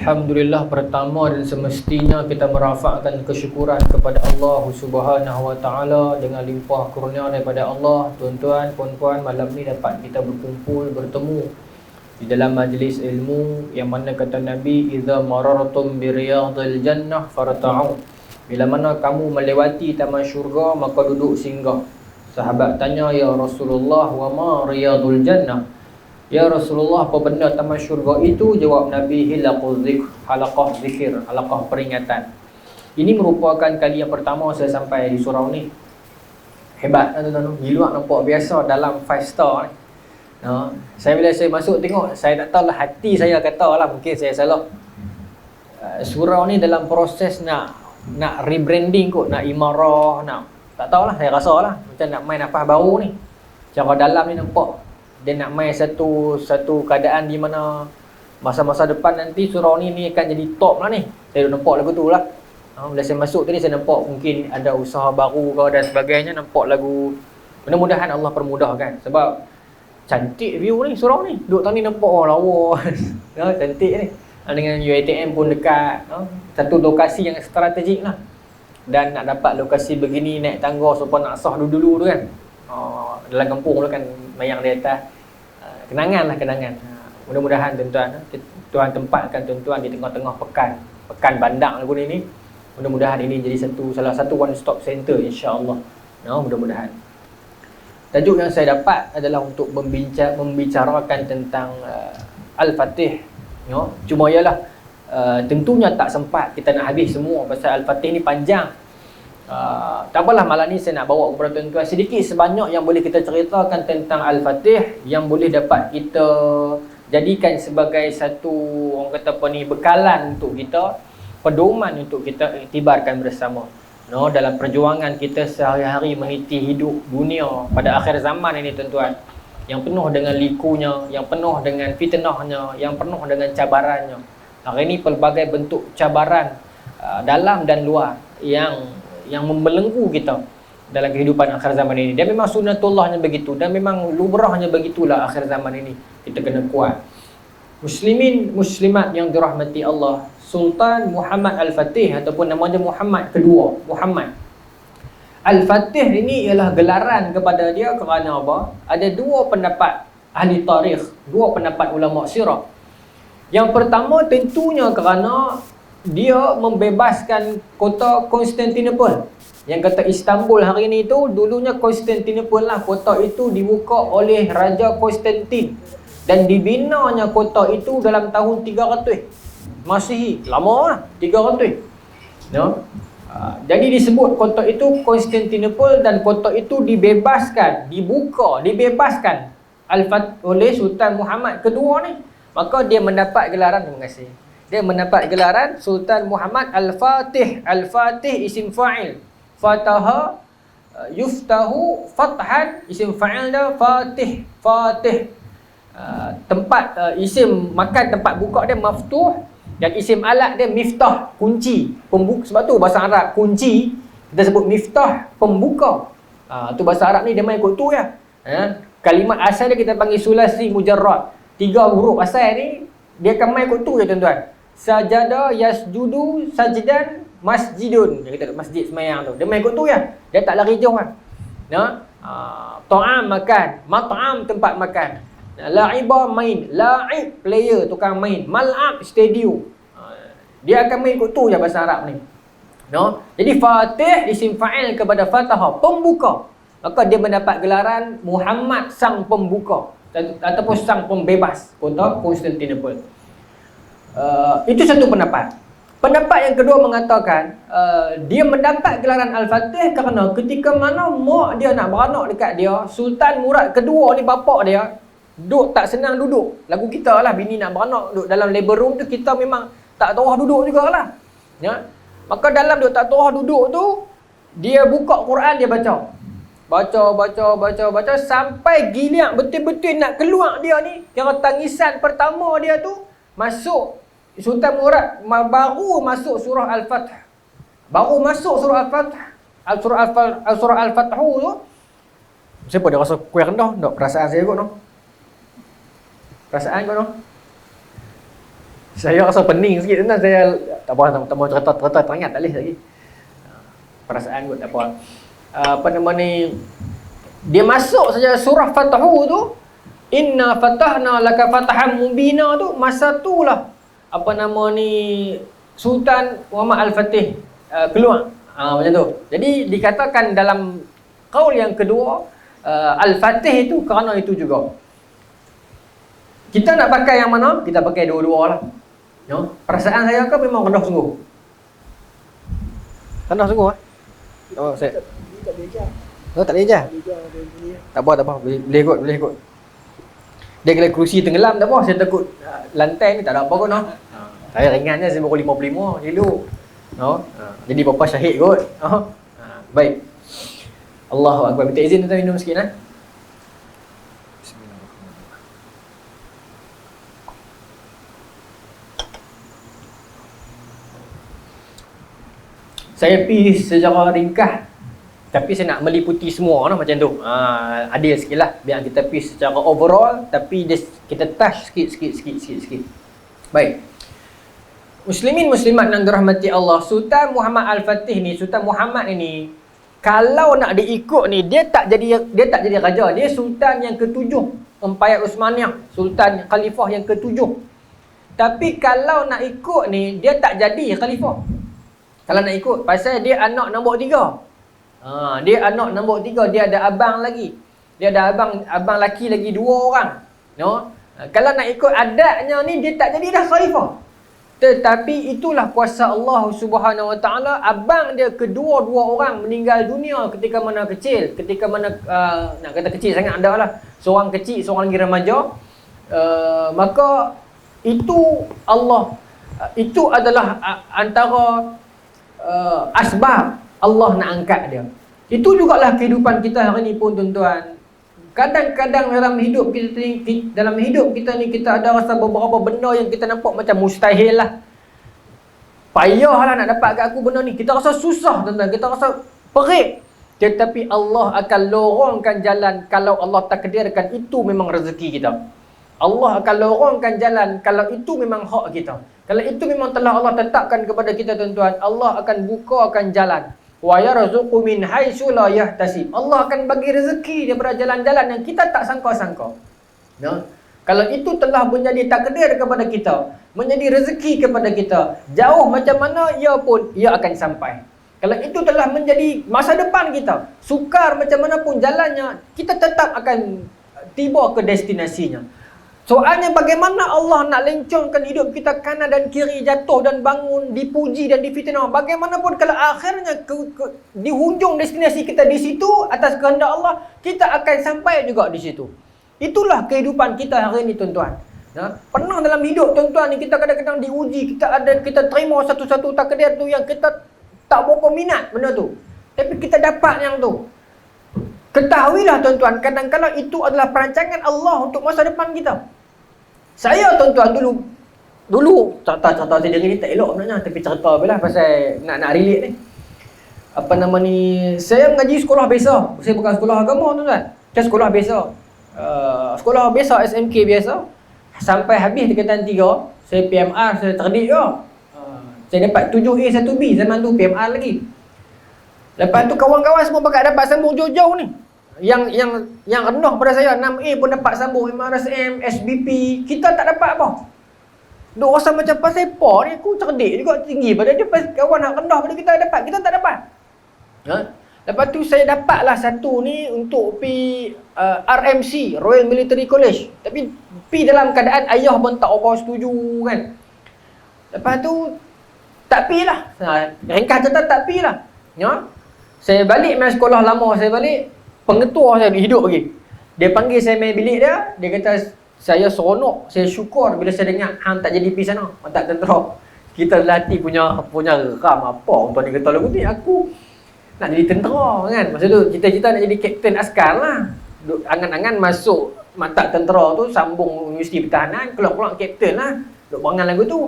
Alhamdulillah, pertama dan semestinya kita merafakkan kesyukuran kepada Allah Subhanahu Wa Taala dengan limpah kurnia daripada Allah. Tuan-tuan, puan-puan, malam ni dapat kita berkumpul, bertemu di dalam majlis ilmu yang mana kata Nabi, "Idza marartum bi riyadil jannah farta'u." Bila mana kamu melewati taman syurga, maka duduk singgah. Sahabat tanya, "Ya Rasulullah, wa ma riyadul jannah?" Ya Rasulullah, apa benda taman syurga itu? Jawab Nabi, halaqah zikir, halaqah peringatan. Ini merupakan kali yang pertama saya sampai di surau ni. Hebat tuan-tuan, gila nampak biasa dalam 5 star ni. Saya bila saya masuk tengok, saya tak tahulah, hati saya katalah, mungkin saya salah. Surau ni dalam proses nak rebranding kot, nak imarah, tak tahulah, saya rasa lah macam nak main apa baru ni. Cara dalam ni nampak dia nak main satu keadaan di mana masa-masa depan nanti surau ni akan jadi top lah ni. Saya dah nampak lagu tu lah. Bila saya masuk tadi saya nampak mungkin ada usaha baru ke dan sebagainya. Nampak lagu, mudah-mudahan Allah permudahkan. Sebab cantik view ni surau ni. Duduk tadi nampak lawa. Cantik ni. Dengan UiTM pun dekat. Satu lokasi yang strategik lah. Dan nak dapat lokasi begini naik tangga supaya nak sah dulu-dulu tu kan. Dalam kampung tu kan mayang di atas. Kenangan. Mudah-mudahan tuan-tuan, Tuhan tempatkan tuan-tuan di tengah-tengah pekan bandang lagu ni. Mudah-mudahan ini jadi salah satu one stop center, insya-Allah. Mudah-mudahan. Tajuk yang saya dapat adalah untuk membicarakan tentang Al-Fatih. Cuma ialah tentunya tak sempat kita nak habis semua pasal Al-Fatih ni panjang. Tak apalah, malam ni saya nak bawa kepada tuan-tuan sedikit sebanyak yang boleh kita ceritakan tentang Al-Fatih, yang boleh dapat kita jadikan sebagai satu, orang kata apa ni, bekalan untuk kita, pedoman untuk kita iktibarkan bersama dalam perjuangan kita sehari-hari meniti hidup dunia pada akhir zaman ini tuan-tuan, yang penuh dengan likunya, yang penuh dengan fitnahnya, yang penuh dengan cabarannya. Hari ini pelbagai bentuk cabaran dalam dan luar yang membelenggu kita dalam kehidupan akhir zaman ini. Dan memang sunnatullahnya begitu, dan memang lumrahnya begitulah akhir zaman ini. Kita kena kuat. Muslimin, muslimat yang dirahmati Allah, Sultan Muhammad Al-Fatih ataupun namanya Muhammad kedua, Muhammad Al-Fatih ini ialah gelaran kepada dia kerana apa? Ada dua pendapat ahli tarikh, dua pendapat ulama sirah. Yang pertama tentunya kerana dia membebaskan kota Konstantinopel. Yang kata Istanbul hari ini tu dulunya Konstantinopel lah. Kota itu dibuka oleh Raja Konstantin dan dibinanya kota itu dalam tahun 300 Masihi. Lama lah, 300. Jadi disebut kota itu Konstantinopel, dan kota itu dibebaskan, dibebaskan oleh Sultan Muhammad kedua ni. Maka dia mendapat gelaran, terima kasih, dia mendapat gelaran Sultan Muhammad Al-Fatih. Al-Fatih isim fa'il, fataha yuftahu fathan, isim fa'il dia Fatih. Tempat isim makan, tempat buka dia maftuh, dan isim alat dia miftah, kunci, pembuka. Sebab tu bahasa Arab kunci kita sebut miftah, pembuka. Tu bahasa Arab ni dia main ikut tu ya. Kalimat asal dia kita panggil sulasi mujarrad. 3 huruf asal ni dia akan main ikut tu je tuan-tuan. Sajada yasjudu sajdan masjidun. Dia kata masjid semayang tu. Dia main ikut tu ya. Dia tak lari jauh kan. Ta'am makan, mat'am tempat makan. La'iba main, la'ib player tukang main, mal'ab stadium. Dia akan main ikut tu je bahasa Arab ni. Jadi Fatih isim fa'il kepada fataha, pembuka. Maka dia mendapat gelaran Muhammad sang pembuka ataupun sang pembebas kota Konstantinopel. Itu satu pendapat. Pendapat yang kedua mengatakan dia mendapat gelaran Al-Fatih kerana ketika mana mak dia nak beranak dekat dia, Sultan Murad kedua ni, bapak dia duduk tak senang duduk. Lagu kita lah, bini nak beranak duduk dalam labor room tu, kita memang tak tahu duduk jugalah. Maka dalam dia tak tahu duduk tu, dia buka Quran, dia baca sampai giliang betul-betul nak keluar dia ni. Kira tangisan pertama dia tu masuk Sultan Murad baru masuk surah Al-Fath. Baru masuk surah Al-Fath. Surah Al-Fath tu. Siapa dia rasa kuih rendah? Tak, perasaan saya kot no. Perasaan kot no. Saya rasa pening sikit tuan. Saya tak mau cerita teringat tak boleh lagi. Perasaan kot tak apa. Apa nama ni, dia masuk saja surah Fathu tu, inna fatahna laka fatahan mubina tu, masa tu lah apa nama ni Sultan Muhammad Al-Fatih keluar. Macam tu. Jadi dikatakan dalam qaul yang kedua, Al-Fatih itu kerana itu juga. Kita nak pakai yang mana? Kita pakai dua-dua lah. No? Perasaan saya kan memang rendah sungguh. Rendah sungguh Oh, saya Tak boleh ajar. Oh, tak boleh ajar. Tak apa. Boleh ikut. Dia kena kerusi tenggelam tak apa. Saya takut lantai ni tak ada apa kot. No? Saya ringan je, saya baru 55 kilo. No? Jadi bapa syahid kot. Baik. Allahu Akbar. Minta izin tuan minum sikit lah. Saya pergi secara ringkas, tapi saya nak meliputi semua lah, macam tu. Adil sikit lah. Biar kita pergi secara overall, tapi kita touch sikit. Baik. Muslimin muslimat yang dirahmati Allah, Sultan Muhammad Al-Fatih ni, Sultan Muhammad ini, kalau nak diikut ni, dia tak jadi raja. Dia Sultan yang ketujuh Empayar Uthmaniyah, Sultan Khalifah yang ketujuh. Tapi kalau nak ikut ni, dia tak jadi khalifah. Kalau nak ikut, pasal dia anak nombor 3. Dia anak nombor 3, dia ada abang lagi. Dia ada abang laki lagi 2 orang. No? Kalau nak ikut adatnya ni, dia tak jadi dah khalifah. Tetapi itulah kuasa Allah Subhanahu Wa Taala. Abang dia kedua-dua orang meninggal dunia ketika mana kecil. Ketika mana nak kata kecil sangat ada lah. Seorang kecil, seorang lagi remaja. Maka itu Allah, itu adalah antara asbab Allah nak angkat dia. Itu jugalah kehidupan kita hari ni pun tuan-tuan. Kadang-kadang dalam hidup kita ni kita ada rasa beberapa benda yang kita nampak macam mustahil lah. Payahlah nak dapat kat aku benda ni. Kita rasa susah tuan-tuan, kita rasa perit. Tetapi Allah akan lorongkan jalan kalau Allah takdirkan itu memang rezeki kita. Allah akan lorongkan jalan kalau itu memang hak kita. Kalau itu memang telah Allah tetapkan kepada kita tuan-tuan, Allah akan bukakan jalan. Wa yarzuqu min haitsu la yahtasib. Allah akan bagi rezeki daripada jalan-jalan yang kita tak sangka-sangka. Ya. Kalau itu telah menjadi takdir kepada kita, menjadi rezeki kepada kita, jauh macam mana ia pun ia akan sampai. Kalau itu telah menjadi masa depan kita, sukar macam mana pun jalannya, kita tetap akan tiba ke destinasinya. Soalnya bagaimana Allah nak lencongkan hidup kita kanan dan kiri, jatuh dan bangun, dipuji dan difitnah. Bagaimanapun kalau akhirnya di hujung destinasi kita di situ, atas kehendak Allah, kita akan sampai juga di situ. Itulah kehidupan kita hari ini tuan-tuan. Pernah dalam hidup tuan-tuan ni kita kadang-kadang diuji, kita terima satu-satu takdir tu yang kita tak berapa minat benda tu. Tapi kita dapat yang tu. Ketahuilah tuan-tuan, kadang-kadang itu adalah perancangan Allah untuk masa depan kita. Saya tuan-tuan dulu cerita saya diri ni tak elok sebenarnya, tapi cerita belah pasal nak relate ni. Apa nama ni, saya mengaji sekolah biasa. Saya bukan sekolah agama tuan-tuan. Saya sekolah biasa. Sekolah biasa SMK biasa. Sampai habis dekatan 3, saya PMR, saya terdik je. Saya dapat 7A 1B zaman tu, PMR lagi. Lepas tu kawan-kawan semua bakal dapat sambung jauh-jauh ni. Yang rendah pada saya 6A pun dapat sambung MRSM, SBP, kita tak dapat apa. Duk rasa macam pasal apa ni, aku cerdik juga, tinggi pada dia, kawan nak rendah pada kita tak dapat. Lepas tu saya dapatlah satu ni untuk pi RMC, Royal Military College. Tapi pi dalam keadaan ayah pun tak apa setuju kan. Lepas tu tak pi lah. Ringkas cerita tak pi lah. Saya balik main sekolah lama, saya balik, pengetua saya hidup lagi. Dia panggil saya main bilik dia kata saya seronok, saya syukur bila saya dengar hang tak jadi pergi sana, hang tak tentera. Kita lelaki punya ram apa tuan ni kata lagu ni, aku nak jadi tentera kan. Masa tu cita-cita nak jadi kapten askar lah. Angan-angan masuk mata tentera tu, sambung universiti pertahanan, keluar-keluar kapten lah. Duk berangan lagu tu.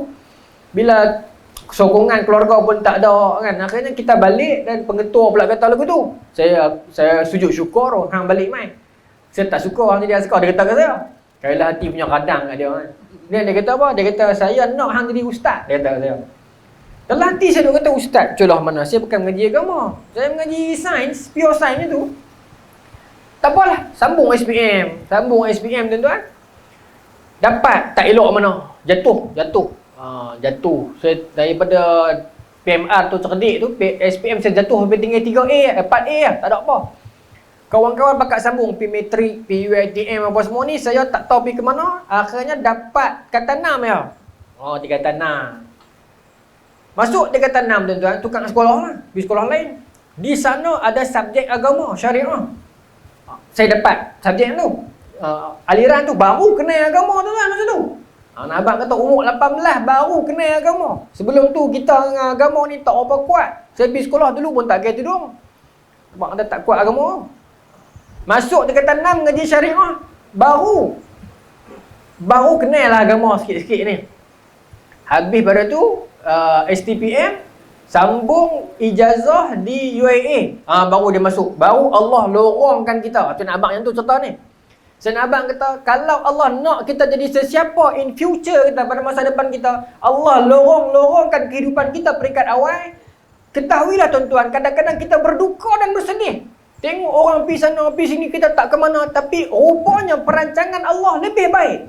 Bila sokongan keluarga pun tak ada kan, akhirnya kita balik dan pengetua pula kata lagu tu. Saya sujud syukur hang balik mai. Saya tak suka hang jadi askar, dia kata kat saya. Kailah hati punya kadang kat dia kan. Dia kata apa? Dia kata, saya nak hang jadi ustaz. Dia kata saya. Dalam hati saya duk kata, ustaz, celah mana? Saya bukan mengaji agama. Saya mengaji sains, pure sains itu. Tak apalah, sambung SPM. Sambung SPM tuan-tuan. Dapat, tak elok mana? Jatuh. Jatuh. Saya daripada PMR tu cerdik tu, SPM saya jatuh sampai tinggal 3A, 4A lah. Tak ada apa. Kawan-kawan bakat sambung P-Matric, PUITM apa semua ni, saya tak tahu pergi ke mana. Akhirnya dapat kata 6 ya. Oh, dia kata 6. Masuk dia kata 6 tuan-tuan, tukar sekolah lah. Pergi sekolah lain. Di sana ada subjek agama, syariah. Saya dapat subjek tu. Aliran tu baru kenal agama tuan-tuan masa tu. Nak abang kata umur 18 baru kenal agama. Sebelum tu kita dengan agama ni tak apa kuat. Saya pergi sekolah dulu pun tak kaya tudung. Abang kata tak kuat agama. Masuk dia kata 6 ngaji syariah. Baru kenal lah agama sikit-sikit ni. Habis pada tu STPM sambung ijazah di UAE. Baru dia masuk. Baru Allah lorongkan kita. Tu nak abang yang tu cerita ni. Saya nak abang kata, kalau Allah nak kita jadi sesiapa in future kita pada masa depan kita, Allah lorongkan kehidupan kita peringkat awal. Ketahuilah tuan-tuan, kadang-kadang kita berduka dan bersedih. Tengok orang pergi sana, pergi sini, kita tak ke mana. Tapi rupanya perancangan Allah lebih baik.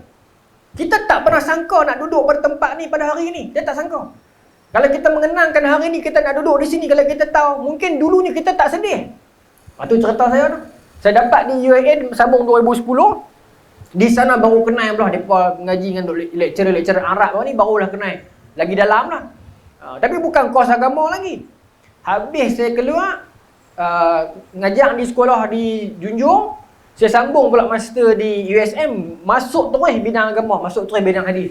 Kita tak pernah sangka nak duduk pada tempat ni pada hari ini. Dia tak sangka. Kalau kita mengenangkan hari ini kita nak duduk di sini, kalau kita tahu, mungkin dulunya kita tak sedih. Itu cerita saya tu. Saya dapat di UAE sambung 2010. Di sana baru kenal pula. Mereka mengaji dengan lecturer Arab ni, barulah kenal. Lagi dalam lah. Tapi bukan kos agama lagi. Habis saya keluar, ngajar di sekolah di Junjung. Saya sambung pula master di USM. Masuk terus bidang agama, masuk terus bidang hadis.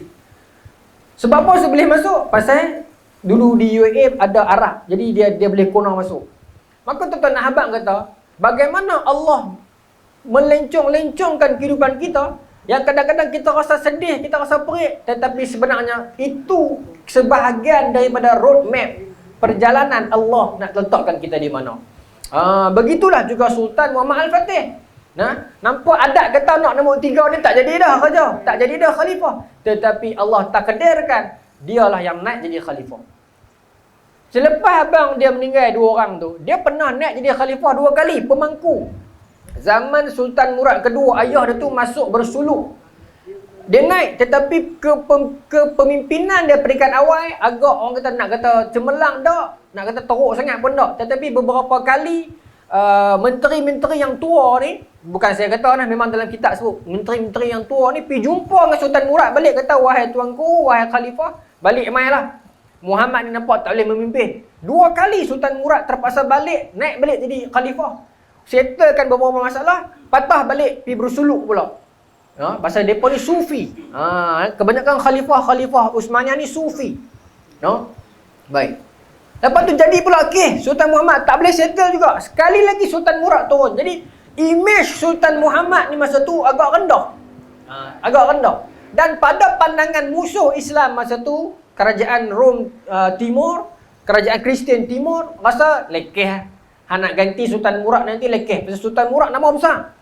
Sebab apa saya boleh masuk? Pasal dulu di UAE ada Arab. Jadi dia boleh kono masuk. Maka tuan-tuan nak habang kata, bagaimana Allah melencong-lencongkan kehidupan kita yang kadang-kadang kita rasa sedih, kita rasa perik, tetapi sebenarnya itu sebahagian daripada roadmap perjalanan Allah nak letakkan kita di mana. Begitulah juga Sultan Muhammad Al-Fatih. Nampak adat kata nak nombor 3 dia tak jadi dah raja, tak jadi dah khalifah. Tetapi Allah takdirkan dialah yang naik jadi khalifah. Selepas abang dia meninggal 2 orang tu, dia pernah naik jadi khalifah 2 kali, pemangku. Zaman Sultan Murad kedua, ayah dia tu masuk bersuluk. Dia naik, tetapi kepemimpinan dia peringkat awal, agak orang kata nak kata cemerlang tak, nak kata teruk sangat pun tak. Tetapi beberapa kali, menteri-menteri yang tua ni, bukan saya kata lah, memang dalam kitab sebut, menteri-menteri yang tua ni pergi jumpa dengan Sultan Murad balik, kata, wahai tuanku, wahai khalifah, balik mai lah. Muhammad ni nampak tak boleh memimpin. 2 kali Sultan Murad terpaksa balik, naik balik jadi khalifah. Settlekan beberapa masalah, patah balik, pergi bersuluk pula. Pasal mereka ni sufi. Kebanyakan khalifah Utsmaniyah ni sufi. Baik. Lepas tu jadi pula kes, Sultan Muhammad tak boleh settle juga. Sekali lagi Sultan Murad turun. Jadi, image Sultan Muhammad ni masa tu agak rendah. Dan pada pandangan musuh Islam masa tu, kerajaan Rom Timur, kerajaan Kristian Timur, rasa lekeh. Nak ganti Sultan Murad nanti lekeh. Pasal Sultan Murad nama besar.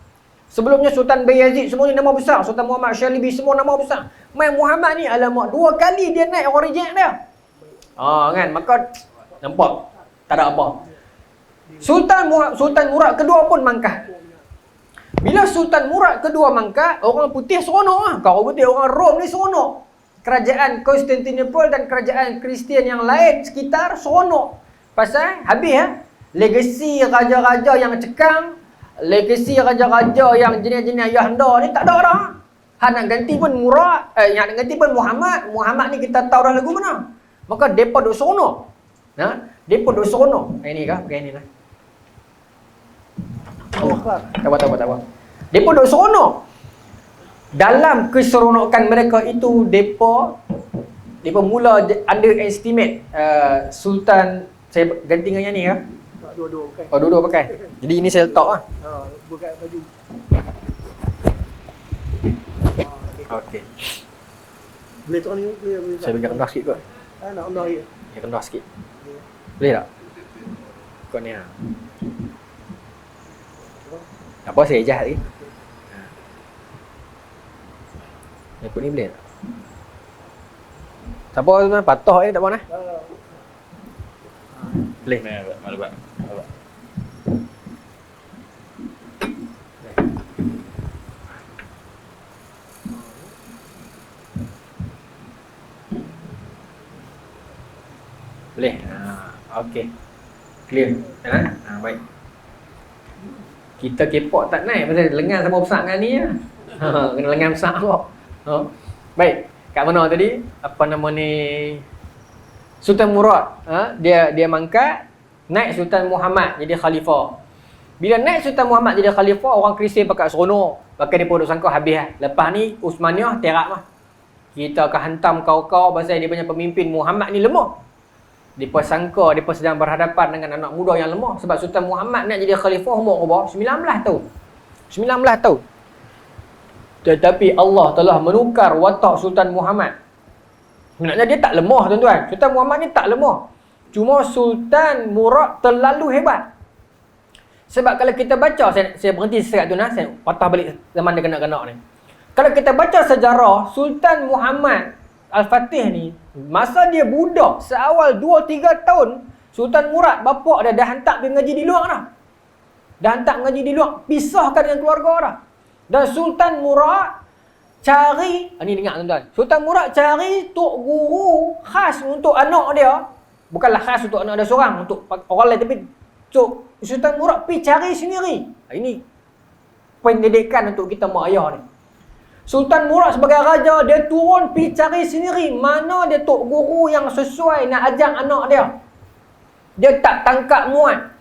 Sebelumnya Sultan Bayazid semua ni nama besar. Sultan Muhammad Syalibi semua nama besar. Mai Muhammad ni alamak 2 kali dia naik orang reject dia. Kan, maka nampak tak ada apa. Sultan Murad kedua pun mangkat. Bila Sultan Murad kedua mangkat, orang putih seronok lah. Orang putih, orang Rom ni seronok. Kerajaan Konstantinopel dan kerajaan Kristian yang lain sekitar seronok. Pasal habis legasi raja-raja yang cekang, legasi raja-raja yang jenis-jenis Yahda ni tak ada dah. Nak ganti pun Murad, nak ganti pun Muhammad. Muhammad ni kita tahu dah lagu mana. Maka depa duk seronok. Depa duk seronok. Ini kah? Pakai ni lah. Tak apa. Depa duk seronok. Dalam keseronokan mereka itu, depa mula underestimate Sultan. Saya ganti dengan yang ni kah? Dua-dua pakai. Dua-dua pakai. Jadi ini saya letak lah. Buka baju. Okey. Boleh turun ni? Boleh. Saya bagi rendah sikit kot. Nak rendah ya? Ya, rendah sikit. Boleh tak? Kau ni lah. Apa saya jahat lagi? Ikut ni boleh tak? Tak apa tuan, patah tak apa nah. Boleh. Malu. Boleh. Okey. Clear. Baik. Kita kepok tak naik pasal lengan sama besar dengan ni lah. Kena lengan besar kok. Baik. Kat mana tadi? Apa nama ni? Sultan Murad. Dia mangkat, naik Sultan Muhammad jadi khalifah. Bila naik Sultan Muhammad jadi khalifah, orang Kristian pakat seronok. Bahkan dia pun duk sangka habis lah. Lepas ni Uthmaniyah terak mah. Kita akan hantam kau-kau pasal dia punya pemimpin Muhammad ni lemah. Mereka sangka mereka sedang berhadapan dengan anak muda yang lemah. Sebab Sultan Muhammad nak jadi khalifah umur berapa? 19 tahun. 19 tahun. Tetapi Allah telah menukar watak Sultan Muhammad. Sebenarnya dia tak lemah tuan-tuan. Sultan Muhammad ni tak lemah. Cuma Sultan Murad terlalu hebat. Sebab kalau kita baca, saya berhenti sekat tu, saya patah balik zaman dia kanak-kanak ni. Kalau kita baca sejarah, Sultan Muhammad Al-Fatih ni, masa dia budak, seawal 2-3 tahun, Sultan Murad, bapak dia dah hantar pergi mengaji di luar dah. Dah hantar mengaji di luar, pisahkan dengan keluarga dah. Dan Sultan Murad cari, ni dengar tuan-tuan, Sultan Murad cari tok guru khas untuk anak dia. Bukanlah khas untuk anak dia seorang, untuk orang lain, tapi Sultan Murad pergi cari sendiri. Ini pendidikan untuk kita mak ayah ni. Sultan Murad sebagai raja, dia turun pergi cari sendiri mana dia tok guru yang sesuai nak ajar anak dia. Dia tak tangkap muat.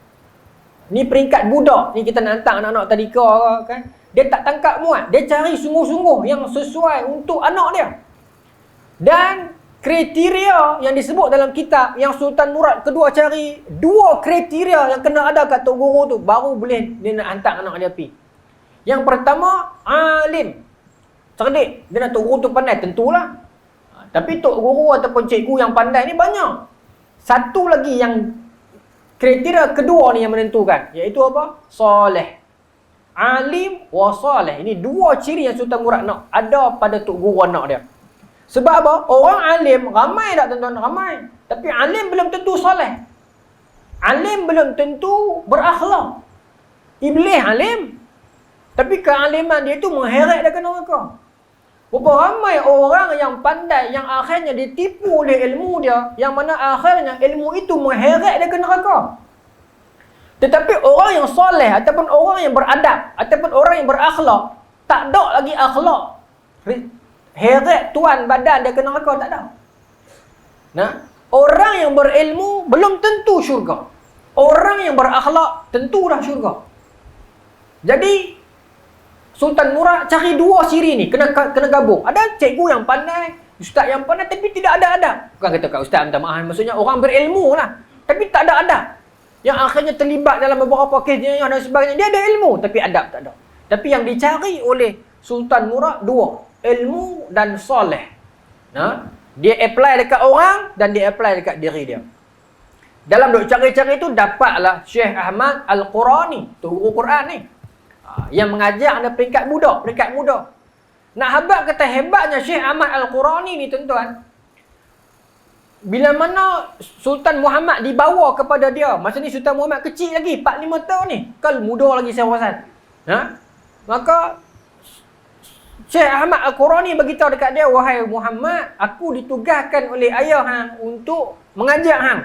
Ni peringkat budak. Ni kita nak hantar anak-anak tadika kan. Dia tak tangkap muat. Dia cari sungguh-sungguh yang sesuai untuk anak dia. Dan kriteria yang disebut dalam kitab yang Sultan Murad kedua cari, 2 kriteria yang kena ada kat tok guru tu, baru boleh dia nak hantar anak dia pergi. Yang pertama, alim. Cerdik. Dia nak tok guru tu pandai, tentulah. Tapi tok guru ataupun cikgu yang pandai ni banyak. Satu lagi yang kriteria kedua ni yang menentukan, iaitu apa? Soleh. Alim wa soleh. Ini 2 ciri yang Sultan Murad nak ada pada tok guru anak dia. Sebab apa? Orang alim ramai tak tuan-tuan? Ramai. Tapi alim belum tentu soleh. Alim belum tentu berakhlak. Iblis alim. Tapi kealiman dia tu mengheret dia ke neraka. Berapa ramai orang yang pandai, yang akhirnya ditipu oleh ilmu dia, yang mana akhirnya ilmu itu mengheret dia ke neraka. Tetapi orang yang soleh, ataupun orang yang beradab, ataupun orang yang berakhlak, tak ada lagi akhlak, heret tuan badan dia ke neraka, tak ada. Nah, orang yang berilmu belum tentu syurga. Orang yang berakhlak tentulah syurga. Jadi Sultan Murad cari 2 ciri ni, kena gabung. Ada cikgu yang pandai, ustaz yang pandai, tapi tidak ada adab. Bukan kata kat ustaz minta maaf, maksudnya orang berilmu lah, tapi tak ada adab. Yang akhirnya terlibat dalam beberapa kes dan sebagainya. Dia ada ilmu, tapi adab tak ada. Tapi yang dicari oleh Sultan Murad 2, ilmu dan soleh. Dia apply dekat orang dan dia apply dekat diri dia. Dalam duk cari-cari tu dapatlah Syekh Ahmad Al-Qurani, tu guru Quran ni, yang mengajar ada peringkat muda. Nak habaq kata hebatnya Syekh Ahmad Al-Qurani ni tuan-tuan, bila mana Sultan Muhammad dibawa kepada dia, masa ni Sultan Muhammad kecil lagi, 4-5 tahun ni, kan muda lagi saya perasan. Maka Syekh Ahmad Al-Qurani beritahu dekat dia, wahai Muhammad, aku ditugaskan oleh ayah hang untuk mengajar hang.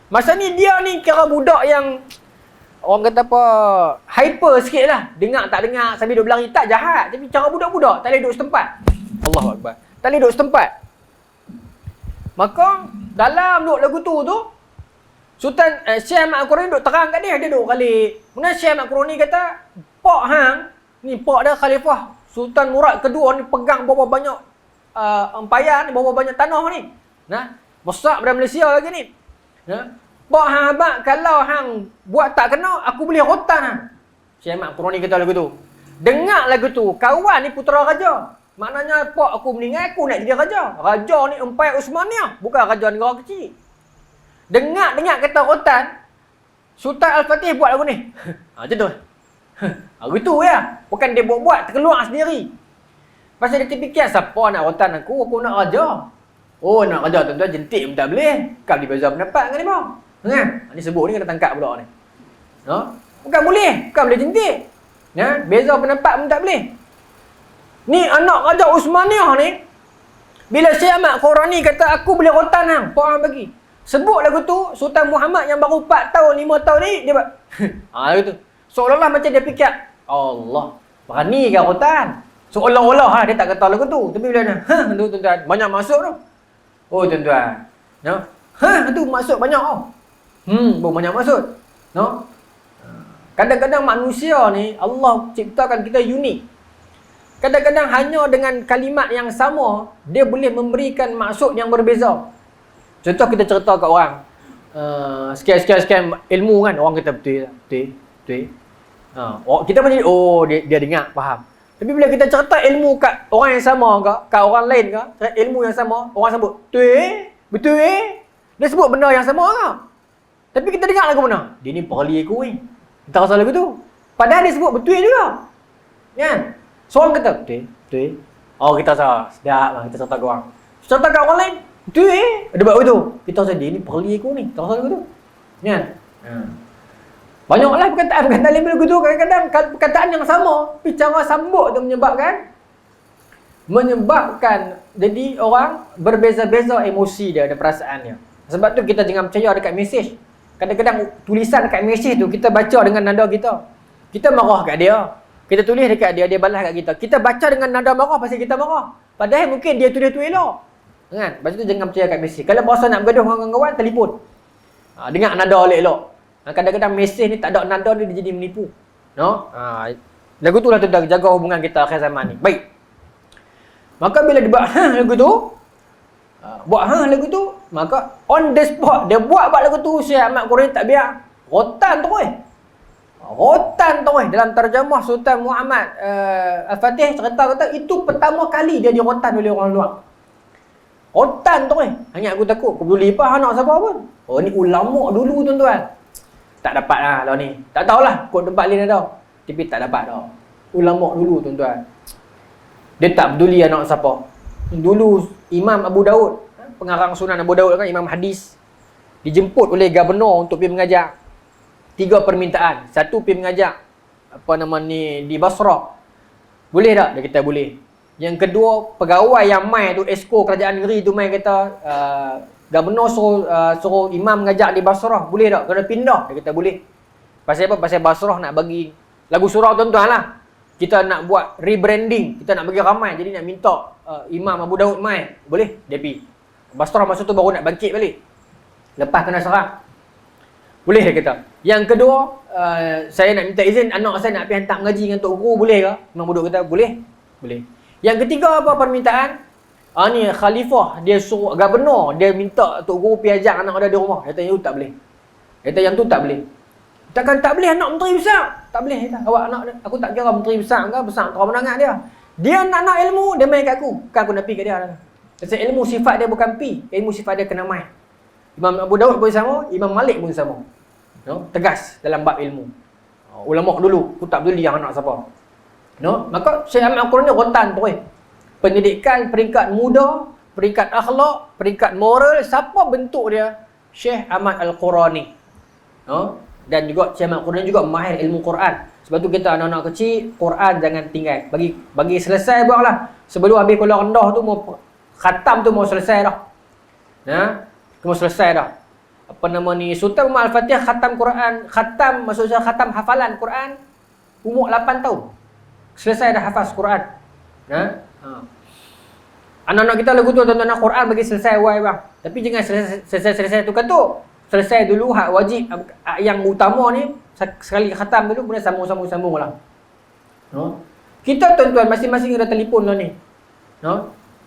Masa ni dia ni kira budak yang orang kata apa, hyper sikit lah. Dengar tak dengar, sambil duduk berlari, tak jahat. Tapi cara budak-budak, tak boleh duduk setempat. Allahu Akbar. Tak boleh duduk setempat. Maka, dalam duduk lagu tu, Sultan Syekh Ahmad Al-Qurani duduk terang kat dia duduk kali. Kemudian Syekh Ahmad Al-Qurani kata, Pak hang, ni pak dia khalifah Sultan Murad kedua ni, pegang berapa banyak empayan, berapa banyak tanah ni. Besar pada Malaysia lagi ni. Pak hang abang, kalau hang buat tak kena, aku boleh rotan hang. Syekh Ahmad Qurani kata lagu tu. Dengar lagu tu, kawan ni putera raja. Maknanya pak aku meninggal, aku nak jadi raja. Raja ni Empayar Uthmaniyah, bukan raja negara kecil. Dengar kata rotan, Sultan Al-Fatih buat lagu ni. Macam tu. Lagu tu ya. Bukan dia buat-buat, terkeluar sendiri. Pasal dia terfikir, siapa nak rotan aku nak raja. Oh, nak kerja tuan-tuan jentik pun tak boleh. Kau berbeza pendapat dengan dia bang. Kan? Ni sebut ni kena tangkap pula ni. Ha? Bukan boleh. Kau boleh jentik. Ya, beza pendapat pun tak boleh. Ni anak Raja Usmaniyah ni, bila Syekh Ahmad Qurani kata aku boleh rotan hang, apa hang bagi? Sebut lagu tu, Sultan Muhammad yang baru 4 tahun, 5 tahun ni, dia buat. Lagu tu. Seolah-olah macam dia fikir, Allah, berani ke rotan? Seolah-olah dia tak kata lagu tu. Tapi bila dia, tu tuan-tuan, banyak masuk tu. Oh tuan-tuan. No? Tu masuk banyak tau. Banyak masuk. No? Kadang-kadang manusia ni, Allah ciptakan kita unik. Kadang-kadang hanya dengan kalimat yang sama, dia boleh memberikan maksud yang berbeza. Contoh kita cerita kat orang, sekian ilmu kan, orang kata betul. Kita pun jadi, dia dengar, faham. Tapi bila kita cerita ilmu kat orang yang sama ke, kat orang lain ke, ilmu yang sama, orang sebut, betul. Dia sebut benda yang sama ke. Tapi kita dengar lagu mana? Dia ni perli aku ni. Kita rasa lagu tu. Padahal dia sebut betul juga. Kan? Seorang kata, betul. Kita rasa, sedap lah kita cerita kat orang. Cerita kat orang lain, betul Dia buat begitu. Kita rasa, dia ni perli aku ni. Kita rasa lagu tu. Kan? Banyaklah perkataan lain lagu tu. Kadang-kadang perkataan yang sama, tapi cara sambut tu menyebabkan jadi orang berbeza-beza emosi dia dan perasaan dia. Sebab tu kita jangan percaya dekat mesej. Kadang-kadang tulisan dekat mesej tu kita baca dengan nada kita. Kita marah kat dia. Kita tulis dekat dia, dia balas kat kita. Kita baca dengan nada marah pasal kita marah. Padahal mungkin dia tulis tu elok. Kan? Lepas tu jangan percaya kat mesej. Kalau berasa nak bergaduh dengan kawan-kawan, telefon. Dengar nada elok-elok. Kadang-kadang mesej ni tak ada nada dia jadi menipu. No? Lagu tu lah tentang jaga hubungan kita akhir zaman ni. Baik. Maka bila dia buat lagu tu, maka on the spot dia buat lagu tu, Syekh Ahmad Qurani tak biar. Rotan terus. Dalam terjemah Sultan Muhammad Al-Fatih kata itu pertama kali dia dirotan oleh orang luar. Rotan terus. Hanya aku takut, aku peduli apa anak siapa pun. Ni ulama dulu tuan-tuan. Tak dapat lah lawan ni. Tak tahulah kot tempat lain ada. Tapi tak dapat dah. Ulama dulu tuan-tuan. Dia tak peduli anak siapa. Dulu Imam Abu Daud, pengarang Sunan Abu Daud kan, Imam hadis, dijemput oleh gubernur untuk pergi mengajar. 3 permintaan. 1 pergi mengajar di Basrah. Boleh tak? Dia kata boleh. Yang kedua, pegawai yang mai tu, esko kerajaan negeri tu mai kata gubernur suruh imam mengajar di Basrah. Boleh tak? Kena pindah. Dia kata boleh. Pasal apa? Pasal Basrah nak bagi lagu surau tuan-tuan lah. Kita nak buat rebranding. Kita nak bagi ramai. Jadi nak minta Imam Abu Daud mai. Boleh? Dia pergi. Basrah masa tu baru nak bangkit balik. Lepas kena serang. Boleh dia kata. Yang kedua, saya nak minta izin anak saya nak pergi hantar mengaji dengan Tok Guru. Boleh ke? Imam Abu Daud kata, boleh. Boleh. Yang ketiga apa permintaan? Ni khalifah, dia suruh gubernur, dia minta Tok Guru pergi ajak anak dia di rumah. Dia kata, yang tu tak boleh. Dia kata, yang tu tak boleh. Takkan tak boleh anak menteri besar? Tak boleh. Dia kata, awak anak dia, aku tak kira menteri besar ke, besar terang menangat dia. Dia nak ilmu, dia main kat aku. Bukan aku nak pergi kat dia. Sebab ilmu sifat dia bukan pi, ilmu sifat dia kena main. Imam Abu Daud pun sama, Imam Malik pun sama. Tegas dalam bab ilmu. Ulama dulu, aku tak peduli yang anak siapa. Maka Syekh Ahmad Al-Qurani rotan terus. Pendidikan peringkat muda, peringkat akhlak, peringkat moral, siapa bentuk dia? Syekh Ahmad Al-Qurani. Dan juga Syekh Ahmad Al-Qurani juga mahir ilmu Quran. Sebab tu kita anak-anak kecil, Quran jangan tinggal. Bagi selesai buanglah. Sebelum habis kuliah rendah tu mau khatam tu mau selesai dah. Mau selesai dah. Sultan Muhammad Al-Fatih khatam Quran, maksudnya khatam hafalan Quran umur 8 tahun. Selesai dah hafaz Quran. Anak-anak kita lagu tu tuan-tuan Quran bagi selesai bang. Tapi jangan selesai tu katuk. Selesai dulu hak wajib yang utama ni, sekali khatam dulu kemudian sambung lah. Kita tuan-tuan masing-masing ada telefon lah ni.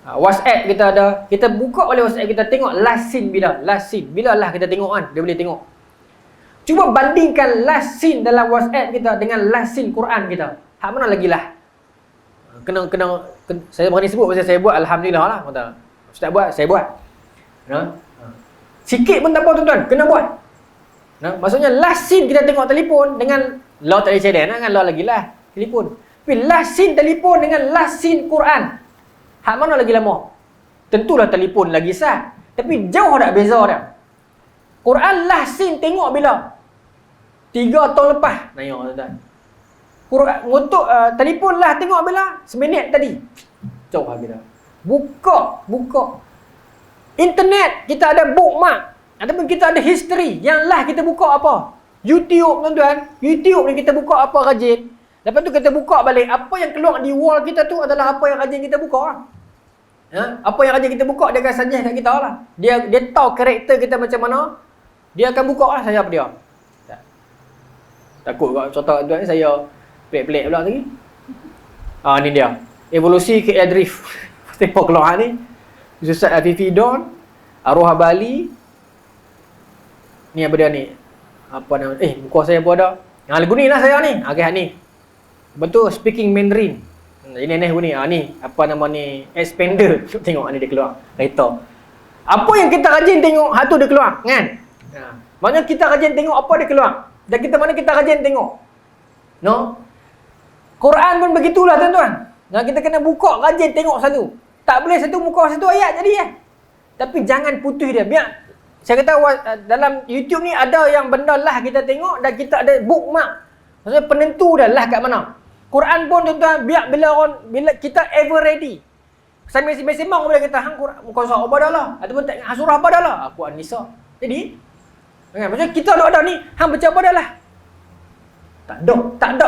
WhatsApp kita ada. Kita buka oleh WhatsApp kita tengok last scene bila. Bila lah kita tengok kan, dia boleh tengok. Cuba bandingkan last scene dalam WhatsApp kita dengan last scene Quran kita. Hak mana lagi lah? Kena saya berani sebut pasal saya buat, alhamdulillah lah. Ustaz buat, saya buat. Sikit pun tak apa tuan-tuan, kena buat. Maksudnya last scene kita tengok telefon dengan law tak ada channel kan, law lagi lah telefon. Tapi last scene telefon dengan last scene Quran. Hak mana lagi lama? Tentulah telefon lagi sah. Tapi jauh tak beza dia. Quran last scene tengok bila? 3 tahun lepas. Nanya tuan-tuan. Quran untuk telefon lah tengok bila? Seminit tadi. Jauh habis dah. Buka. Internet kita ada bookmark ataupun kita ada history. Yang lah kita buka apa? YouTube tuan-tuan. YouTube ni kita buka apa rajin. Lepas tu kita buka balik. Apa yang keluar di wall kita tu adalah apa yang rajin kita buka lah. Apa yang rajin kita buka dia akan suggest kat kita lah. Dia tahu karakter kita macam mana. Dia akan buka lah saya apa dia. Takut kat contoh tuan saya pelik-pelik pula lagi. Ni dia. Evolusi KL Drift. Tengok keluar ni. Ustaz Afifi Don, Arwah Bali. Ni apa dia ni? Apa nama? Muka saya pun ada. Lagu ni lah saya ni. Okay, ni. Betul, speaking Mandarin. Ini ni ni. Ni apa nama ni? Expander. Tengok ni dia keluar. Kereta. Apa yang kita rajin tengok, hatu dia keluar, kan? Maknanya kita rajin tengok apa dia keluar. Dan kita rajin tengok. No? Quran pun begitulah tuan-tuan. Kita kena buka rajin tengok satu. Tak boleh satu muka satu ayat jadi ya. Tapi jangan putus dia. Biar saya kata dalam YouTube ni ada yang benda lah kita tengok dan kita ada bookmark. Maksudnya penentu dah lah kat mana. Quran pun tuan-tuan biar bila kita ever ready. Sambil sembang boleh kata hang Quran muka surah apa dah lah ataupun tak ingat surah apa dah lah. Aku An-Nisa. Jadi maksudnya kita ada ni hang baca apa dah lah. Tak ada.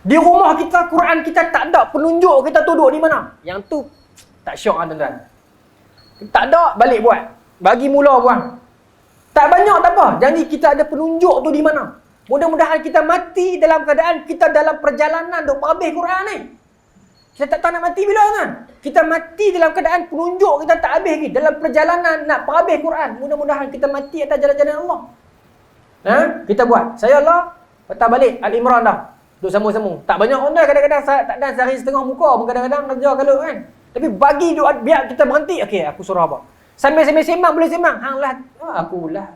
Di rumah kita Quran kita tak ada penunjuk kita duduk di mana. Yang tu tak syok lah tuan-tuan. Tak ada, balik buat. Bagi mula buang. Tak banyak tak apa. Janji kita ada penunjuk tu di mana. Mudah-mudahan kita mati dalam keadaan kita dalam perjalanan duk habis Quran ni. Kita tak tahu nak mati bila kan. Kita mati dalam keadaan penunjuk kita tak habis lagi. Dalam perjalanan nak habis Quran. Mudah-mudahan kita mati atas jalan-jalan Allah. Kita buat. Saya Allah, patah balik Al-Imran dah. Duk sambung-sambung. Tak banyak orang kadang-kadang tak dan sehari setengah muka pun kadang-kadang kerja kalau kan. Tapi bagi doa biar kita berhenti. Okey, aku surah apa? Sambil sembang boleh sembang. Hang lah aku lah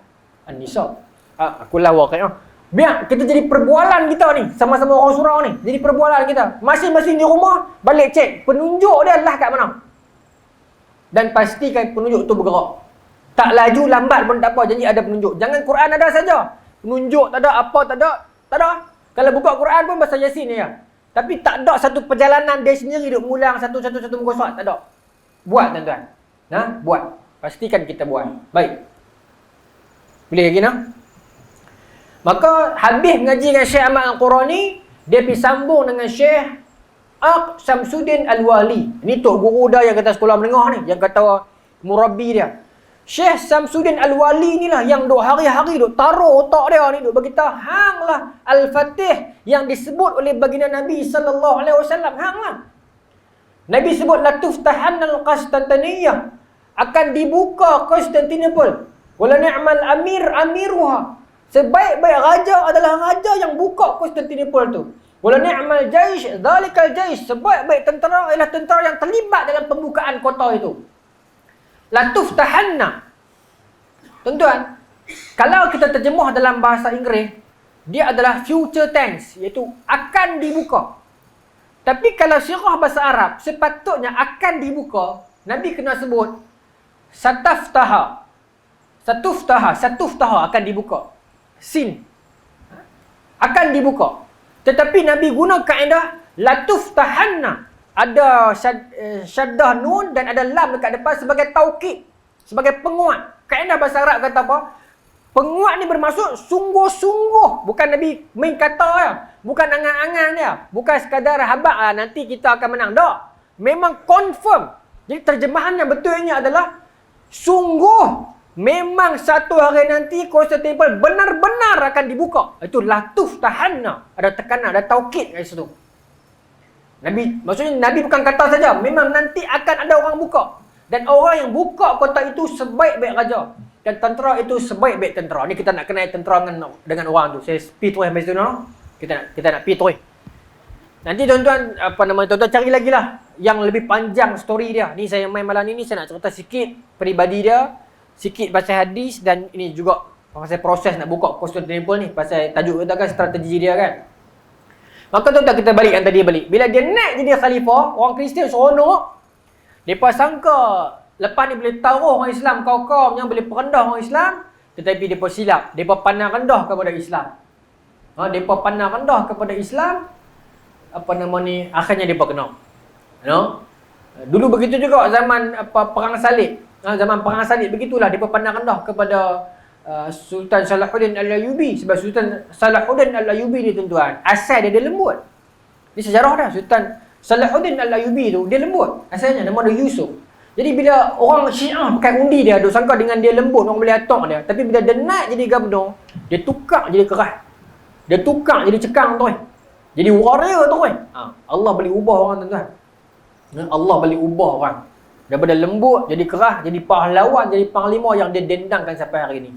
An-Nisa. Aku lah Waqiah. Biar kita jadi perbualan kita ni. Sama-sama orang surau ni. Jadi perbualan kita. Masing-masing di rumah balik cek penunjuk dia lah kat mana. Dan pastikan penunjuk tu bergerak. Tak laju lambat pun tak apa. Janji ada penunjuk. Jangan Quran ada saja. Penunjuk tak ada, apa tak ada. Tak ada. Kalau buka Quran pun bahasa Yasin ni ya. Tapi tak ada satu perjalanan dia sendiri duk mulang satu-satu muka surat. Tak ada. Buat tuan-tuan. Buat. Pastikan kita buat. Baik. Boleh lagi nak? Maka habis mengaji dengan Syekh Ahmad Al-Qurani, dia pergi sambung dengan Syekh Syamsuddin Al-Wali. Ini tok guru dia yang kata sekolah menengah ni, yang kata murabbi dia. Syekh Syamsuddin Al-Wali inilah yang duk hari-hari duk taruh otak dia ni, duk bagi tahu hanglah Al-Fatih yang disebut oleh baginda Nabi sallallahu alaihi wasallam. Hanglah. Nabi sebut la tuftahannal Qastantaniyah, akan dibuka Konstantinopel. Wala ni'mal amiruha. Sebaik-baik raja adalah raja yang buka Konstantinopel tu. Wala ni'mal jaish, zalikal jaish. Sebaik-baik tentera ialah tentera yang terlibat dalam pembukaan kota itu. La tuftahanna. Tuan-tuan, kalau kita terjemah dalam bahasa Inggeris, dia adalah future tense, iaitu akan dibuka. Tapi kalau sirah bahasa Arab, sepatutnya akan dibuka, Nabi kena sebut satuftaha akan dibuka. Sin akan dibuka. Tetapi Nabi guna kaedah la tuftahanna. Ada syaddah nun dan ada lam dekat depan sebagai taukid, sebagai penguat. Kaedah bahasa Arab kata apa? Penguat ni bermaksud sungguh-sungguh. Bukan Nabi main kata ya. Bukan angan-angan dia. Bukan sekadar habaq nanti kita akan menang. Tak. Memang confirm. Jadi terjemahan yang betulnya adalah sungguh memang satu hari nanti Konstantinopel benar-benar akan dibuka. Itu latuf tahanna. Ada tekanan, ada taukid kat situ. Maksudnya Nabi bukan kata saja, memang nanti akan ada orang buka. Dan orang yang buka kota itu sebaik-baik raja. Dan tentera itu sebaik-baik tentera. Ni kita nak kenal tentera dengan orang tu. Saya pi terus masa tu no. Kita nak pi terus. Nanti tuan-tuan tuan-tuan cari lagi lah yang lebih panjang story dia. Ni saya main malam ni saya nak cerita sikit peribadi dia, sikit pasal hadis dan ini juga pasal proses nak buka Konstantinopel ni, pasal tajuk kita kan strategi dia kan. Maka tuan-tuan kita balik yang tadi balik. Bila dia naik jadi khalifah, orang Kristian seronok. Depa sangka lepas ni boleh taruh orang Islam, kaum-kaum yang boleh perendah orang Islam, tetapi depa silap. Depa pandang rendah kepada Islam. Depa pandang rendah kepada Islam, akhirnya depa kena. Dulu begitu juga zaman perang salib. Zaman perang salib begitulah, depa pandang rendah kepada Sultan Salahuddin Al-Ayyubi. Sebab Sultan Salahuddin Al-Ayyubi ni tuan-tuan, asal dia lembut. Ni sejarah dah. Sultan Salahuddin Al-Ayyubi tu dia lembut. Asalnya nama dia Yusuf. Jadi bila orang Syiah pakai undi dia, duk sangka dengan dia lembut, orang boleh atok dia. Tapi bila dia naik jadi gubernur, dia tukar jadi keras. Dia tukar jadi cekang tu. Jadi warrior tu. Allah boleh ubah orang tuan-tuan. Allah boleh ubah orang. Daripada lembut jadi keras, jadi pahlawan, jadi panglima yang dia dendangkan sampai hari ni.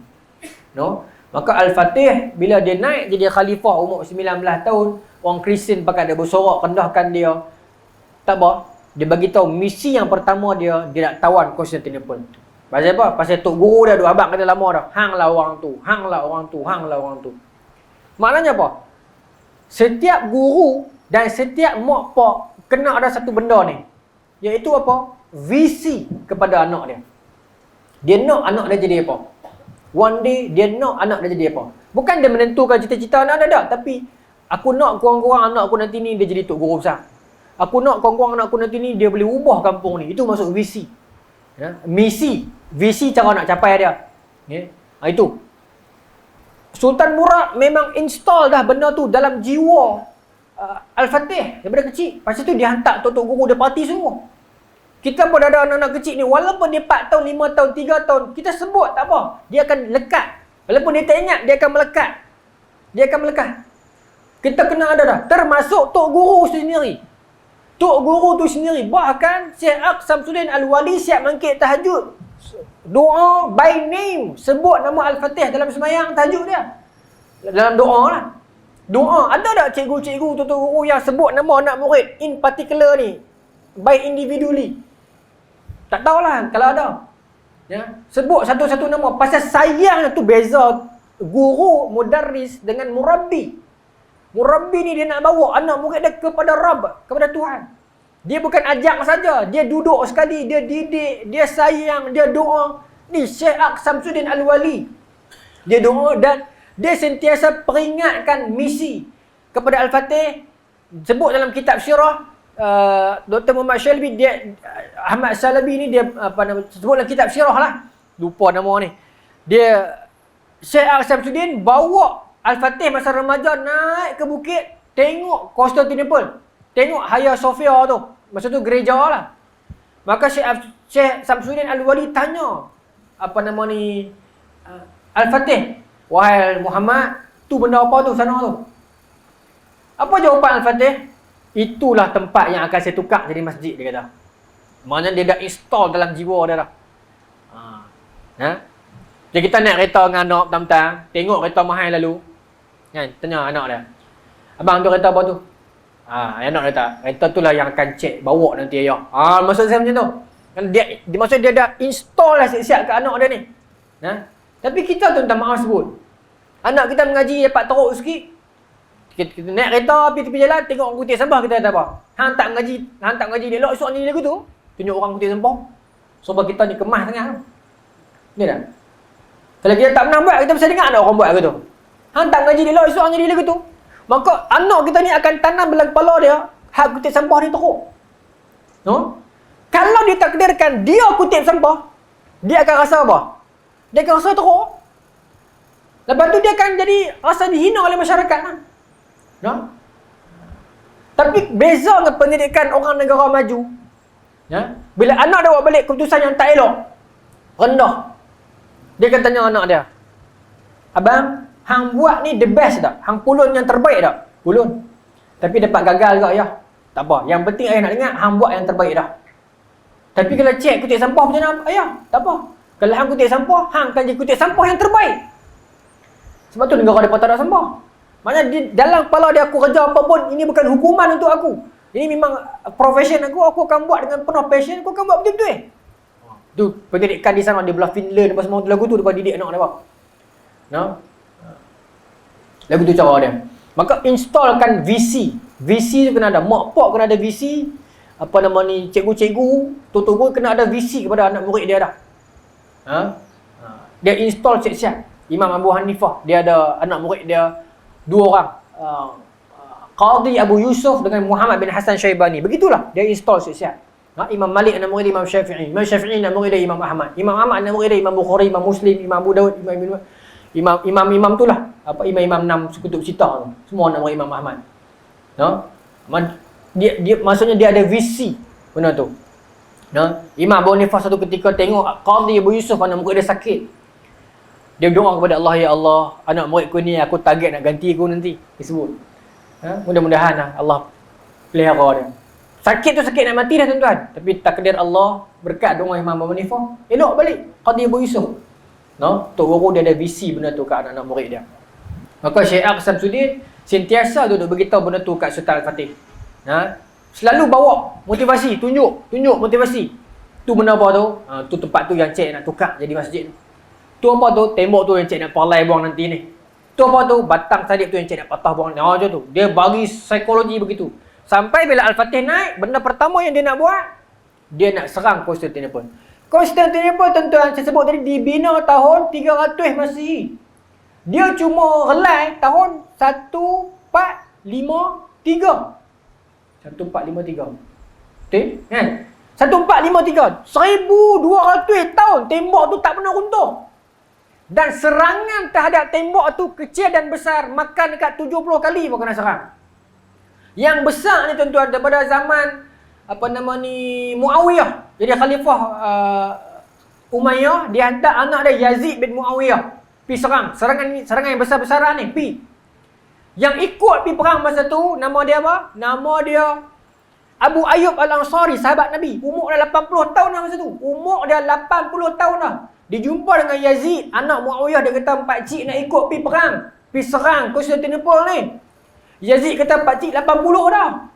Maka Al-Fatih bila dia naik jadi khalifah umur 19 tahun, orang Kristian pakai dia bersorak rendahkan dia. Tak apa, dia bagi tahu misi yang pertama dia nak tawan Constantinople. Pasal apa? Pasal tok guru dia duk abang kata lama dah. Hanglah orang tu, hanglah orang tu, hanglah orang tu. Maknanya apa? Setiap guru dan setiap mak pak kena ada satu benda ni. Iaitu apa? Visi kepada anak dia. Dia nak anak dia jadi apa? One day dia nak anak dia jadi apa? Bukan dia menentukan cita-cita anak dia tak, tapi aku nak kurang-kurang anak aku nanti ni dia jadi tok guru besar. Aku nak kurang-kurang anak aku nanti ni dia boleh ubah kampung ni. Itu masuk visi. Misi, visi cara nak capai dia. Itu. Sultan Murad memang install dah benda tu dalam jiwa Al-Fatih daripada kecil. Lepas tu dia hantar tok guru dia parti semua. Kita pun ada anak-anak kecil ni, walaupun dia 4 tahun, 5 tahun, 3 tahun, kita sebut tak apa. Dia akan lekat. Walaupun dia tak ingat, dia akan melekat. Dia akan melekat. Kita kena ada dah. Termasuk tok guru tu sendiri. Tok guru tu sendiri. Bahkan Syekh Aq Samsuddin Al-Wali siap mangkit tahajud. Doa by name. Sebut nama Al-Fatih dalam sembahyang tahajud dia. Dalam doa lah. Doa. Ada tak cikgu-cikgu, tok guru yang sebut nama anak murid in particular ni? By individually. Tak tahulah kalau ada. Sebut satu-satu nama. Pasal sayang tu beza guru, mudarris dengan murabbi. Murabbi ni dia nak bawa anak murid dia kepada Rabb, kepada Tuhan. Dia bukan ajak saja, dia duduk sekali, dia didik, dia sayang, dia doa. Ni Syekh Aq Samsuddin Al-Wali. Dia doa dan dia sentiasa peringatkan misi kepada Al-Fatih. Sebut dalam kitab syirah Dr. Muhammad Shalbi, dia Ahmad Salabi ni dia sebut dalam kitab syirah lah. Lupa nama ni. Dia Syekh Aq Samsuddin bawa Al-Fatih masa remaja naik ke bukit, tengok Constantinople, tengok Hagia Sophia tu. Masa tu gereja lah. Maka Syekh Samsuddin Al-Wali tanya Al-Fatih, wahai Muhammad, tu benda apa tu sana tu? Apa jawapan Al-Fatih? Itulah tempat yang akan saya tukar jadi masjid, dia kata. Maknanya dia dah install dalam jiwa dia dah. Jadi kita naik kereta dengan anak petang-petang, tengok kereta mahal lalu. Kan, tanya anak dia, abang tu kereta apa tu? Anak dia kata, kereta tu lah yang akan cek bawa nanti ayah. Maksud saya macam tu. Maksud dia dah install lah siap-siap ke anak dia ni. Tapi kita tu minta maaf sebut. Anak kita mengaji dapat teruk sikit. Kita naik kereta tepi jalan, tengok orang kutip sampah, kita kata apa? Hang tak mengaji dia elok esok ni lagu tu. Tunjuk orang kutip sampah. Sebab kita ni kemas sangat. Ni tak? Kalau kita tak pernah buat, kita mesti dengar ada orang buat lagu tu. Hang tak mengaji dia elok esok ni lagu tu. Maka anak kita ni akan tanam dalam kepala dia, hak kutip sampah ni teruk. Kalau dia takdirkan dia kutip sampah, dia akan rasa apa? Dia akan rasa teruk. Lepas tu dia akan jadi rasa dihina oleh masyarakat lah. Tapi beza dengan pendidikan orang negara maju. Bila anak dia buat balik keputusan yang tak elok, rendah, dia akan tanya anak dia, abang, hang buat ni the best tak? Hang pulun yang terbaik tak? Pulun. Tapi dapat gagal ke ayah? Tak apa. Yang penting ayah nak dengar, hang buat yang terbaik dah. Tapi kalau cek kutip sampah macam mana ayah? Tak apa. Kalau hang kutip sampah, hang akan jadi kutip sampah yang terbaik. Sebab tu negara dia tak ada sampah. Maknanya dalam kepala dia, aku kerja apa pun, ini bukan hukuman untuk aku. Ini memang profession aku akan buat dengan penuh passion, aku akan buat betul-betul. Tu pendidikan di sana, dia belah Finland, lepas semua lagu tu, dia didik anak dia apa. Lagu tu cara dia. Maka installkan visi. Visi tu kena ada. Mak pak kena ada visi. apa nama ni, cikgu-cikgu, tuan-tuan kena ada visi kepada anak murid dia dah. Dia install siap-siap. Imam Abu Hanifah, dia ada anak murid dia 2 orang. Qadhi Abu Yusuf dengan Muhammad bin Hasan Syaibani. Begitulah dia install siap-siap. Imam Malik anak murid dia Imam Syafi'i. Imam Syafi'i anak murid dia Imam Ahmad. Imam Ahmad anak murid dia Imam Bukhari, Imam Muslim, Imam Abu Daud, Imam tu lah. Imam 6 sekutub sitah tu. Semua anak murid Imam Ahmad. Dia maksudnya dia ada visi benda tu. Imam Abu Hanifah satu ketika tengok Qadhi Abu Yusuf anak murid dia sakit. Dia doa kepada Allah, ya Allah, anak muridku ni aku target nak ganti aku nanti. Dia sebut. Mudah-mudahan Allah pelihara dia. Sakit tu sakit nak mati dah tuan-tuan. Tapi takdir Allah berkat doa Imam Abu Hanifah, elok balik Qadhi Abu Yusuf. Tok guru dia ada visi benda tu kat anak-anak murid dia. Maka Syekh Samsudin sentiasa duduk beritahu benda tu kat Sultan Al-Fatih. Selalu bawa motivasi, tunjuk motivasi. Tu benda apa tu? Tu tempat tu yang cik nak tukar jadi masjid. Tu apa tu? Tembok tu yang cik nak palai buang nanti ni. Tu apa tu? Batang sadip tu yang cik nak patah buang. Macam tu. Dia bagi psikologi begitu. Sampai bila Al-Fatih naik, benda pertama yang dia nak buat, dia nak serang Konstantinopel. Konstantinopel tuan-tuan, saya sebut tadi dibina tahun 300 Masihi. Dia cuma relai tahun 1453. 1453. Betul? Kan? 1453. 1200 tahun tembok tu tak pernah runtuh. Dan serangan terhadap tembok tu kecil dan besar makan dekat 70 kali pun kena serang. Yang besar ni tuan-tuan daripada zaman apa nama ni Muawiyah. Jadi khalifah Umayyah dia hantar anak dia Yazid bin Muawiyah pi serang. Serangan yang besar-besaran ni pi. Yang ikut pi perang masa tu nama dia apa? Nama dia Abu Ayyub Al-Ansari, sahabat Nabi. Umur dah 80 tahun dah masa tu. Umur dia 80 tahun dah. Dijumpa dengan Yazid, anak Muawiyah, dia kata pakcik nak ikut pi perang, pi serang Konstantinopel ni. Yazid kata pakcik 80 dah.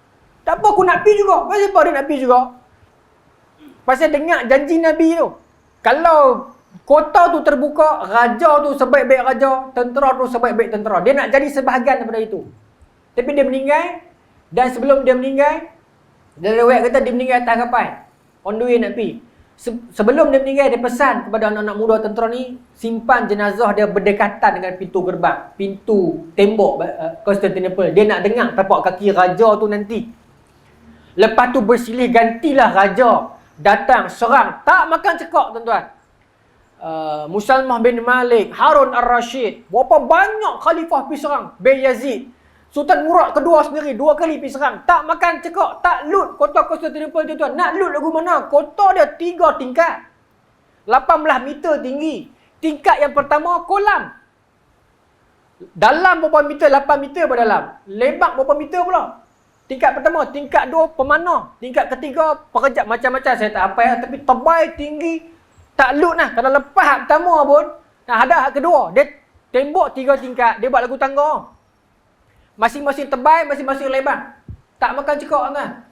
Tak apa aku nak pi juga. Pasal apa dia nak pi juga? Pasal dengar janji Nabi tu. Kalau kota tu terbuka, raja tu sebaik-baik raja, tentera tu sebaik-baik tentera. Dia nak jadi sebahagian daripada itu. Tapi dia meninggal, dan sebelum dia meninggal, dia riwayat kata dia meninggal atas kapal. On the way nak pi. Sebelum dia meninggal, dia pesan kepada anak-anak muda tentera ni, simpan jenazah dia berdekatan dengan pintu gerbang, pintu tembok Konstantinopel. Dia nak dengar tapak kaki raja tu nanti. Lepas tu bersilih gantilah raja datang serang, tak makan cekak tuan-tuan. Musalmah bin Malik, Harun Ar-Rashid, berapa banyak khalifah pergi serang. bin Yazid, Sultan Murad kedua sendiri 2 kali pergi serang, tak makan cekak, tak loot kota Konstantinopel tuan-tuan. Nak loot lagu mana? Kota dia 3 tingkat, 18 meter tinggi. Tingkat yang pertama kolam, dalam berapa meter? 8 meter pada dalam, lebar berapa meter pula. Tingkat pertama, tingkat 2 pemanah, tingkat ketiga pekerja macam-macam saya tak apa ya, tapi tebal tinggi. Tak loot lah. Kalau lepas hak pertama pun, nak hadap hak kedua. Dia tembok 3 tingkat. Dia buat lagu tangga. Masing-masing tebal, masing-masing lebar. Tak makan cekak kan.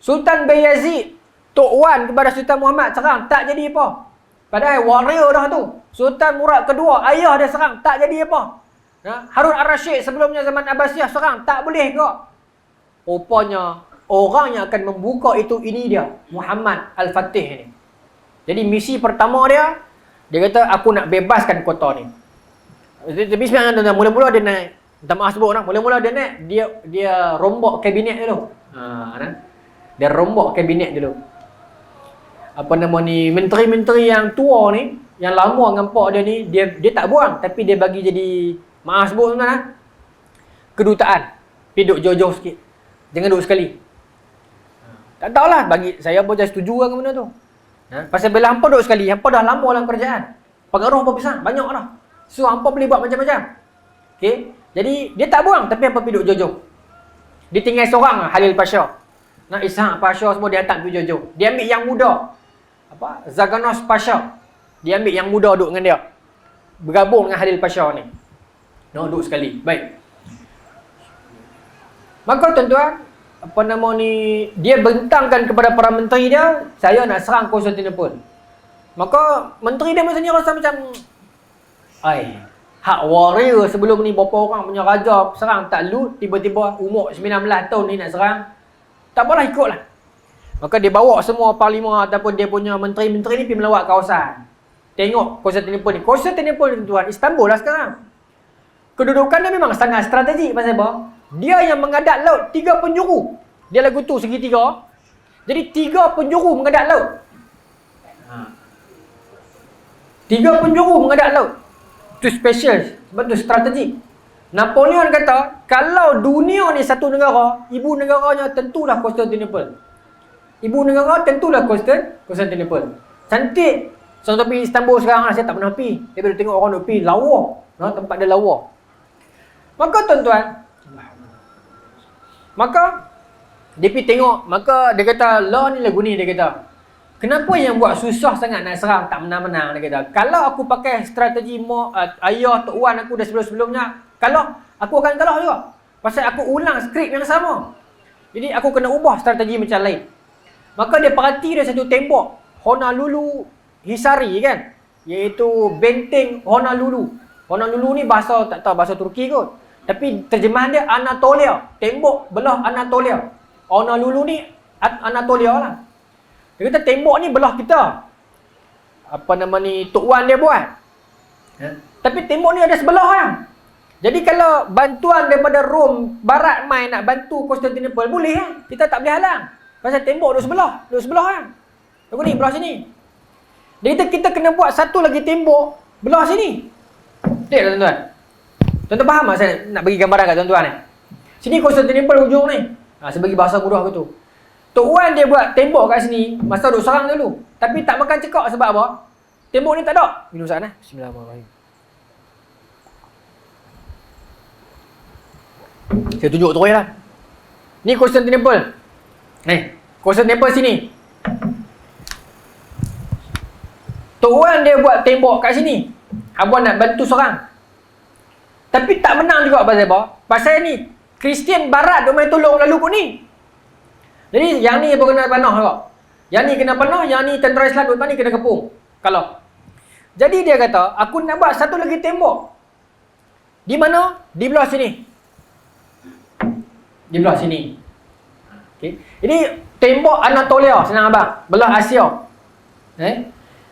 Sultan bin Yazid, Tok Wan kepada Sultan Muhammad serang. Tak jadi apa. Padahal warrior dah tu. Sultan Murad kedua, ayah dia serang. Tak jadi apa. Harun Ar-Rashid sebelumnya zaman Abbasiyah serang. Tak boleh kok. Rupanya, orang yang akan membuka itu, ini dia. Muhammad Al-Fatih ni. Jadi misi pertama dia kata aku nak bebaskan kota ni. Tapi sebenarnya mula-mula dia naik, minta maaf sebut orang, mula-mula dia naik, dia rombak kabinet dulu. Dia rombak kabinet dulu. Apa nama ni, menteri-menteri yang tua ni, yang lama nampak dia ni, dia tak buang, tapi dia bagi jadi, maaf sebut tuan-tuan, kedutaan. Pergi duduk jauh-jauh sikit. Jangan duduk sekali. Tak tahulah, bagi saya pun saya setuju dengan benda tu. Pasal bila hampa duduk sekali, hampa dah lama dalam kerajaan. Pengaruh hampa besar, banyak dah. So hampa boleh buat macam-macam. Okey. Jadi dia tak buang, tapi hampa pergi duduk jauh-jauh. Dia tinggal seorang Halil Pasha. Ishaq Pasha semua dia hantar pergi jauh-jauh. Dia ambil yang muda. Zaganos Pasha. Dia ambil yang muda duduk dengan dia. Bergabung dengan Halil Pasha ni. Duduk sekali. Baik. Maka tuan-tuan, apa nama ni, dia bentangkan kepada para menteri dia, saya nak serang Konstantinopel. Maka menteri dia macam ni rasa macam, hak warrior sebelum ni berapa orang punya raja serang tak loot, tiba-tiba umur 19 tahun ni nak serang. Tak apalah, ikutlah. Maka dia bawa semua parlimen ataupun dia punya menteri-menteri ni pergi melawat kawasan. Tengok Konstantinopel ni. Konstantinopel ni tuan, Istanbul lah sekarang. Kedudukan dia memang sangat strategik. Pasal apa? Dia yang menghadap laut 3 penjuru. Dia lagu tu segitiga. Jadi 3 penjuru menghadap laut. 3 penjuru menghadap laut. Itu special. Sebab tu strategik. Napoleon kata, kalau dunia ni satu negara, ibu negaranya tentulah Konstantinopel. Ibu negara tentulah Konstantinopel. Cantik. Contoh pergi Istanbul sekarang lah, saya tak pernah pergi. Saya baru tengok orang duk pergi, lawa. Tempat dia lawa. Maka tuan-tuan, maka dia pergi tengok, maka dia kata, law ni lagu ni, dia kata. Kenapa yang buat susah sangat nak serang, tak menang-menang, dia kata. Kalau aku pakai strategi ayah, Tok Wan aku dah sebelum-sebelumnya, kalau aku akan kalah juga. Pasal aku ulang skrip yang sama. Jadi aku kena ubah strategi macam lain. Maka dia perhati dia satu tembok, Honolulu Hisari kan, iaitu benteng Honolulu. Honolulu ni bahasa, tak tahu bahasa Turki kot. Tapi terjemahan dia Anatolia. Tembok belah Anatolia. Honolulu ni Anatolia lah. Dia kata tembok ni belah kita. Apa nama ni, Tok Wan dia buat. Tapi tembok ni ada sebelah lah. Jadi kalau bantuan daripada Rom Barat mai nak bantu Konstantinopel, boleh lah. Kita tak boleh halang. Pasal tembok duduk sebelah kan. Lagu ni, belah sini. Dia kata kita kena buat satu lagi tembok belah sini. Tengok tuan-tuan. Tuan-tuan faham tak saya nak bagi gambaran kat tuan-tuan ni? Sini Konstantinopel ujung ni. Saya bagi bahasa mudah ke tu. Tok Wan dia buat tembok kat sini, masa duk serang dulu. Tapi tak makan cekak sebab apa? Tembok ni tak ada. Minum sana. Bismillahirrahmanirrahim. Saya tunjuk terus lah. Ni Konstantinopel. Konstantinopel sini. Tok Wan dia buat tembok kat sini. Abang nak bantu serang. Tapi tak menang juga pasal apa? Pasal ni Kristian Barat duk main tolong lalu pun ni. Jadi yang ni pun kena panah juga. Yang ni kena panah, yang ni tentera Islam duk ni kena kepung. Kalau. Jadi dia kata, aku nak buat satu lagi tembok. Di mana? Di belah sini. Di belah sini. Okay. Jadi tembok Anatolia, senang abang, belah Asia.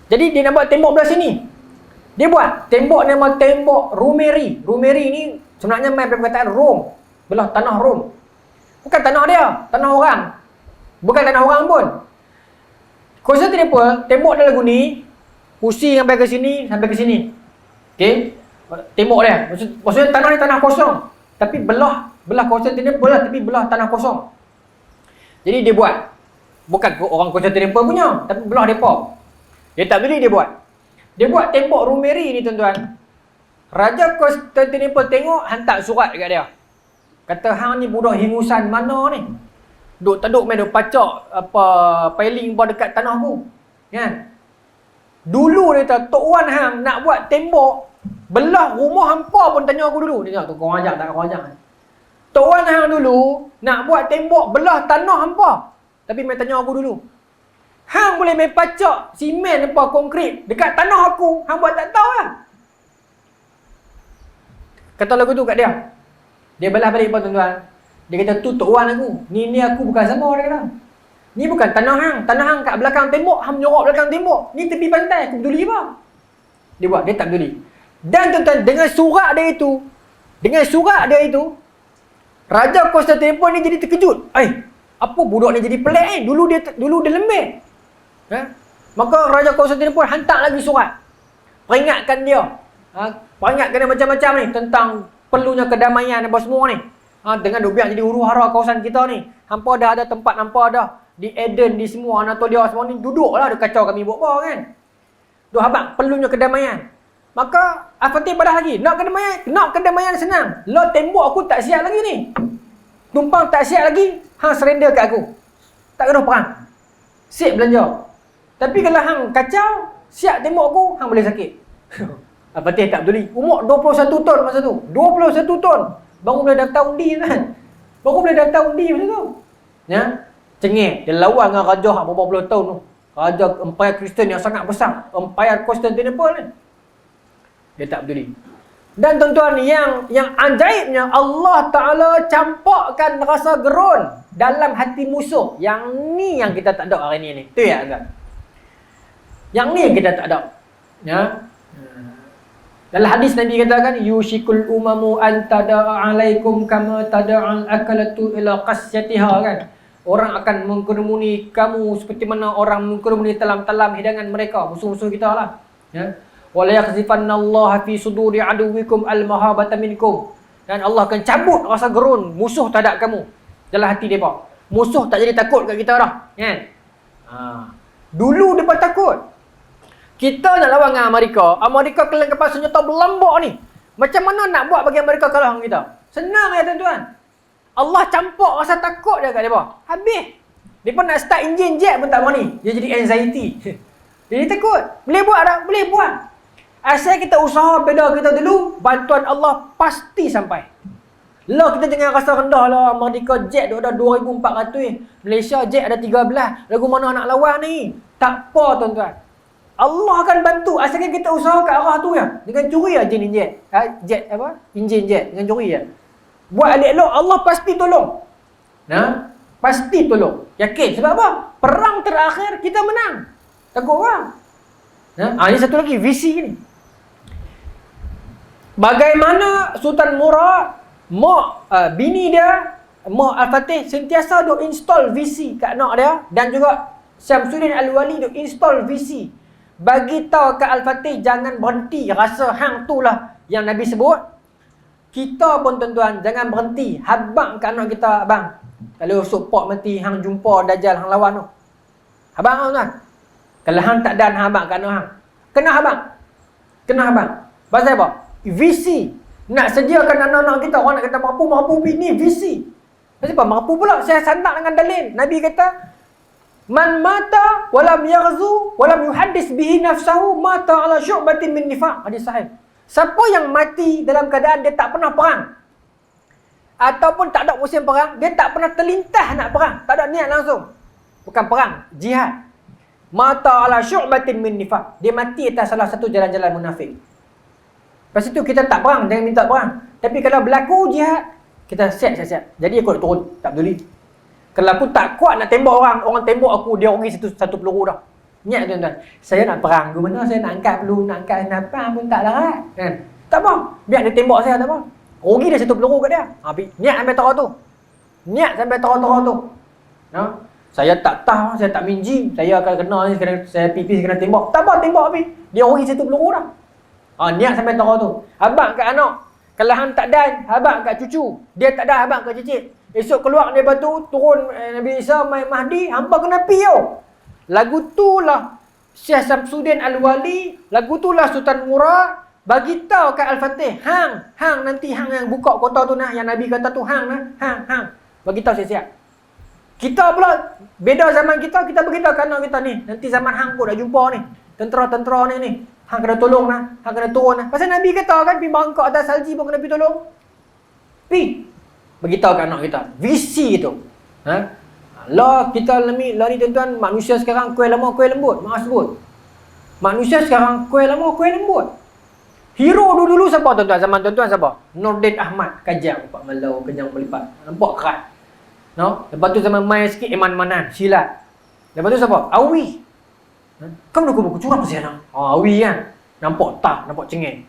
Jadi dia nak buat tembok belah sini. Dia buat tembok nama tembok Rumeri. Rumeri ni sebenarnya main perkataan Rom, belah tanah Rom. Bukan tanah dia, tanah orang. Bukan tanah orang pun. Konstantinopel, tembok dia lagu ni, pusing sampai ke sini, sampai ke sini. Okey. Tembok dia. Maksudnya tanah ni tanah kosong. Tapi belah Konstantinopel lah, tapi belah tanah kosong. Jadi dia buat. Bukan orang Konstantinopel punya, tapi belah depa. Dia tak beli, dia buat. Dia buat tembok Rumeri ni tuan-tuan. Raja Konstantinopel tengok, hantar surat dekat dia. Kata, hang ni budak hingusan mana ni? Duk taduk main duk pacak apa piling buat dekat tanah aku. Kan? Dulu dia kata, Tok Wan hang nak buat tembok belah rumah hampa pun tanya aku dulu. Dia tengok tu, korang ajak tak, korang ajak. Tok Wan hang dulu nak buat tembok belah tanah hampa. Tapi main tanya aku dulu. Hang boleh main pacak simen apa konkrit dekat tanah aku, hang buat tak tahu lah. Kata lagu tu kat dia. Dia balas balik apa tuan-tuan? Dia kata tu Tok Wan aku. Ni aku bukan sama, dia kata. Ni bukan tanah hang. Tanah hang kat belakang tembok, hang menyorok belakang tembok. Ni tepi pantai, aku peduli apa? Dia buat, dia tak peduli. Dan tuan-tuan, dengan surat dia itu, Raja Konstantinopel ni jadi terkejut. Apa budak ni jadi pelik ni? Dulu dia lembek. Maka Raja Konstantinopel hantar lagi surat. Peringatkan dia. Peringatkan dia macam-macam ni tentang perlunya kedamaian apa semua ni. Dengan duk biar jadi huru-hara kawasan kita ni. Hampa dah ada tempat hampa dah. Di Eden, di semua Anatolia semua ni. Duduklah dia kacau kami buat apa kan. Duk habaq perlunya kedamaian. Maka Al-Fatih badah lagi. Nak kedamaian senang. Lo tembok aku tak siap lagi ni. Tumpang tak siap lagi. Hang surrender kat aku. Tak kena perang. Siap belanja. Tapi kalau hang kacau, siap tembok aku, hang boleh sakit. Al-Fatih tak peduli. Umur 21 tahun masa tu. 21 tahun. Baru boleh daftar undi kan. Baru boleh daftar undi masa tu. Ya. Cengih. Dia lawan dengan raja berapa puluh tahun tu. Raja Empire Kristian yang sangat besar. Empire Konstantinopel ni. Dia tak peduli. Dan tuan-tuan, yang ajaibnya Allah Ta'ala campakkan rasa gerun dalam hati musuh. Yang ni yang kita tak ada hari ni. Tu ya tuan. Yang ni yang kita tak ada. Ya. Dalam hadis Nabi katakan yushikul umamu an tada'a alaikum kama tada'al akalatu ila qasyatiha kan. Orang akan mengkerumuni kamu seperti mana orang mengkerumuni talam-talam hidangan mereka, musuh-musuh kita lah. Ya. Wala yakhzifannallaha fi suduri aduwikum al-mahabata minkum. Dan Allah akan cabut rasa gerun musuh terhadap kamu dalam hati depa. Musuh tak jadi takut kat kita dah, kan? Dulu depa takut. Kita nak lawan dengan Amerika. Amerika kelang kapal senjata berlambak ni. Macam mana nak buat bagi Amerika kalah dengan kita? Senang ya tuan-tuan. Allah campur rasa takut dia kat mereka. Habis. Mereka nak start enjin jet pun tak berani. Dia jadi anxiety. Dia takut. Boleh buat tak? Boleh buat. Asal kita usaha beda kita dulu, bantuan Allah pasti sampai. Lah kita jangan rasa rendah lah. Amerika jet dia ada 2,400. Malaysia jet ada 13. Lagu mana nak lawan ni? Tak apa tuan-tuan. Allah akan bantu. Asalkan kita usaha kat arah tu ya. Dengan curi aja enjin jet. Jet apa? Enjin jet. Dengan curi je. Buat elok-elok, Allah pasti tolong. Nah, pasti tolong. Yakin. Sebab apa? Perang terakhir kita menang. Takut orang. Nah, ini satu lagi visi ni. Bagaimana Sultan Murad, bini dia, Mak Al-Fatih sentiasa duk install visi kat anak dia dan juga Syamsuddin Al-Wali duk install visi. Bagi tahu kat Al-Fatih jangan berhenti rasa hang tu lah yang Nabi sebut. Kita pun tuan-tuan jangan berhenti habaq kat anak kita, abang. Kalau support mati hang jumpa dajal hang lawan tu. Habaq tuan. Kalau hang tak dan habaq kat anak hang. Kena habaq. Kena habaq. Pasal apa? Visi. Nak sediakan anak-anak kita, orang nak kata mampu ni visi. Pasal apa? Mampu pula. Saya sandak dengan dalil. Nabi kata, man mata walam yaghzu walam yuhaddis bihi nafsahu mata ala syu'batin min nifaq. Hadis sahih. Siapa yang mati dalam keadaan dia tak pernah perang ataupun tak ada musim perang, dia tak pernah terlintas nak perang, tak ada niat langsung, bukan perang, jihad, mata ala syu'batin min nifaq, dia mati atas salah satu jalan-jalan munafik. Lepas itu kita tak perang, jangan minta perang. Tapi kalau berlaku jihad, kita siap-siap. Jadi aku turun, tak peduli. Kalau aku tak kuat nak tembak orang tembak aku, dia orang satu peluru dah. Niat tuan-tuan. Saya nak perang ke mana, saya nak angkat peluru, nak angkat senapang pun tak larat. Kan? Tak apa. Biar dia tembak saya, tak apa. Rugi dia satu peluru kat dia. Niat sampai terah tu. Niat sampai terah tu. Saya tak tahu, saya tak minji. Saya akan kena ni, saya pipis kena tembak. Tak apa, tembak habis. Dia rugi satu peluru dah. Niat sampai terah tu. Habaq kat anak. Kalau hang tak dan, habaq kat cucu. Dia tak ada, habaq kat cicit. Esok keluar dari batu, turun Nabi Isa, Mahdi, hampa kena pi tau. Lagu tu lah Syekh Syamsuddin Al-Wali, lagu tu lah Sultan Murad bagi tahu kat Al-Fatih, hang nanti hang yang buka kota tu nah, yang Nabi kata tu hang. Bagi tahu siap-siap. Kita pula beda zaman kita beritahu kat anak kita ni, nanti zaman hang pun dah jumpa ni. Tentera-tentera ni. Hang kena tolong nah, hang kena turun nah. Pasal Nabi kata kan pi bangkok atas salji pun kena pi tolong. Pi. Beritahu kat anak kita. Visi tu. Lah kita ni tuan-tuan, manusia sekarang kuih lama kuih lembut. Maaf sebut. Manusia sekarang kuih lama kuih lembut. Hero dulu siapa tuan-tuan? Zaman tuan-tuan siapa? Nordin Ahmad, Kajang, Pak Malau, Kenyang Melipat. Nampak keras. No? Lepas tu zaman main sikit Iman Manan, silat. Lepas tu siapa? Awi. Kamu buku curang pasal lah. Awi kan. Nampak tak, nampak cengeng.